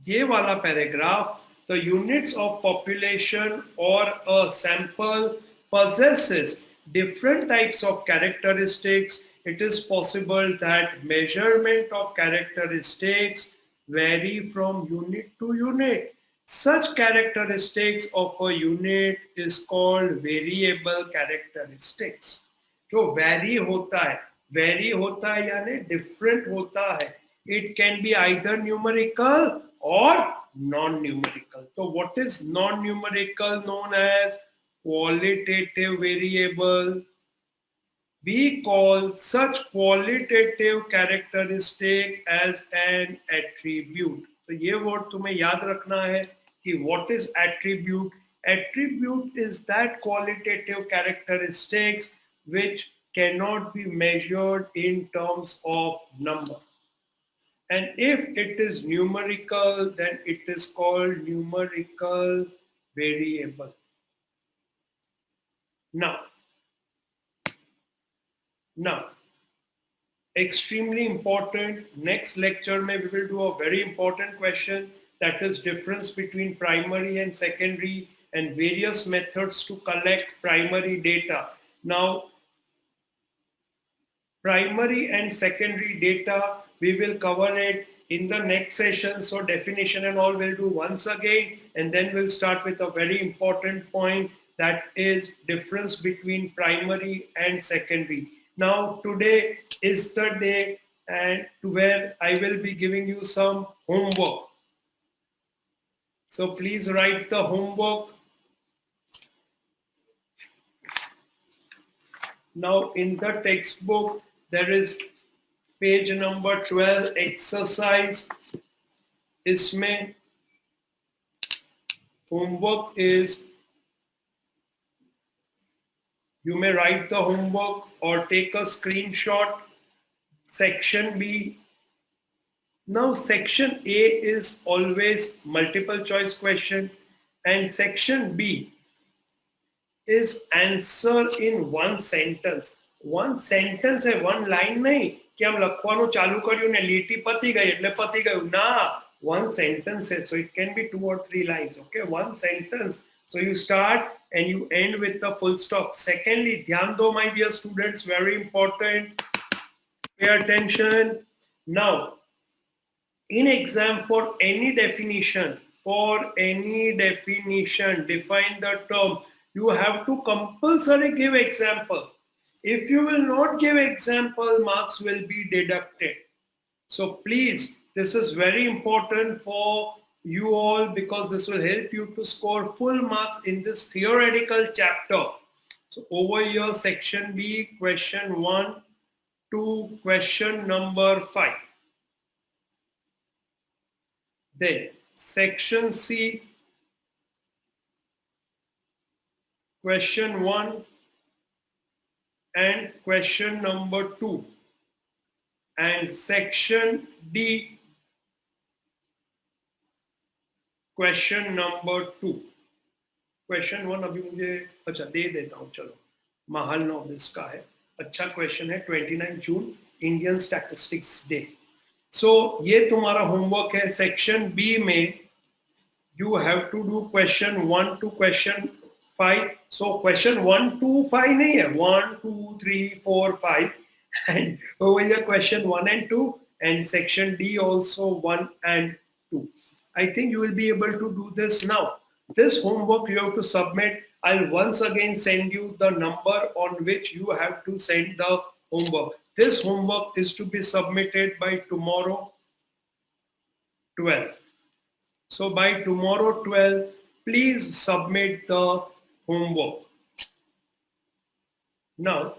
Speaker 1: ये वाला paragraph, the units of population or a sample possesses different types of characteristics. It is possible that measurement of characteristics vary from unit to unit. Such characteristics of a unit is called variable characteristics. जो vary होता है यानी different होता है. It can be either numerical or non-numerical. So what is non-numerical? Known as qualitative variable. We call such qualitative characteristic as an attribute. तो ये word तुम्हें याद रखना है कि what is attribute? Attribute is that qualitative characteristics which cannot be measured in terms of number. And if it is numerical, then it is called numerical variable. Now, extremely important, next lecture we will do a very important question, that is difference between primary and secondary and various methods to collect primary data. Now, primary and secondary data, we will cover it in the next session. So definition and all we'll do once again, and then we'll start with a very important point, that is difference between primary and secondary. Now today is the day and where I will be giving you some homework. So please write the homework. Now in the textbook there is page number 12 exercise. इसमें homework is, you may write the homework or take a screenshot. Section B. Now section A is always multiple choice question and section B is answer in one sentence. One sentence है, one line नहीं कि हम लखवानो चालू करियो ने लीटी पती गई એટલે पती गયું ना, one sentence है, so it can be 2 or 3 lines. Okay, one sentence So you start and you end with the full stop. Secondly, ध्यान दो my dear students, very important. Pay attention. Now, in exam for any definition, define the term. You have to compulsory give example. If you will not give example, marks will be deducted. So please, this is very important for you all because this will help you to score full marks in this theoretical chapter. So over here, section B, question 1 to question number 5. Then section C, question 1 and question number 2. And section D, question number 2. Question 1 अभी मुझे अच्छा दे देता हूँ, चलो महाल नॉबिस का है, अच्छा question है, 29 जून इंडियन स्टैटिस्टिक्स डे. सो ये तुम्हारा होमवर्क है. सेक्शन बी में you have to do question 1 to question 5. So question 1 to 5 नहीं है, 1, 2, 3, 4, 5. And over here question 1 and 2 and section D also 1 and 2. I think you will be able to do this now. This homework you have to submit. I'll once again send you the number on which you have to send the homework. This homework is to be submitted by tomorrow 12. So by tomorrow 12, please submit the homework. Now,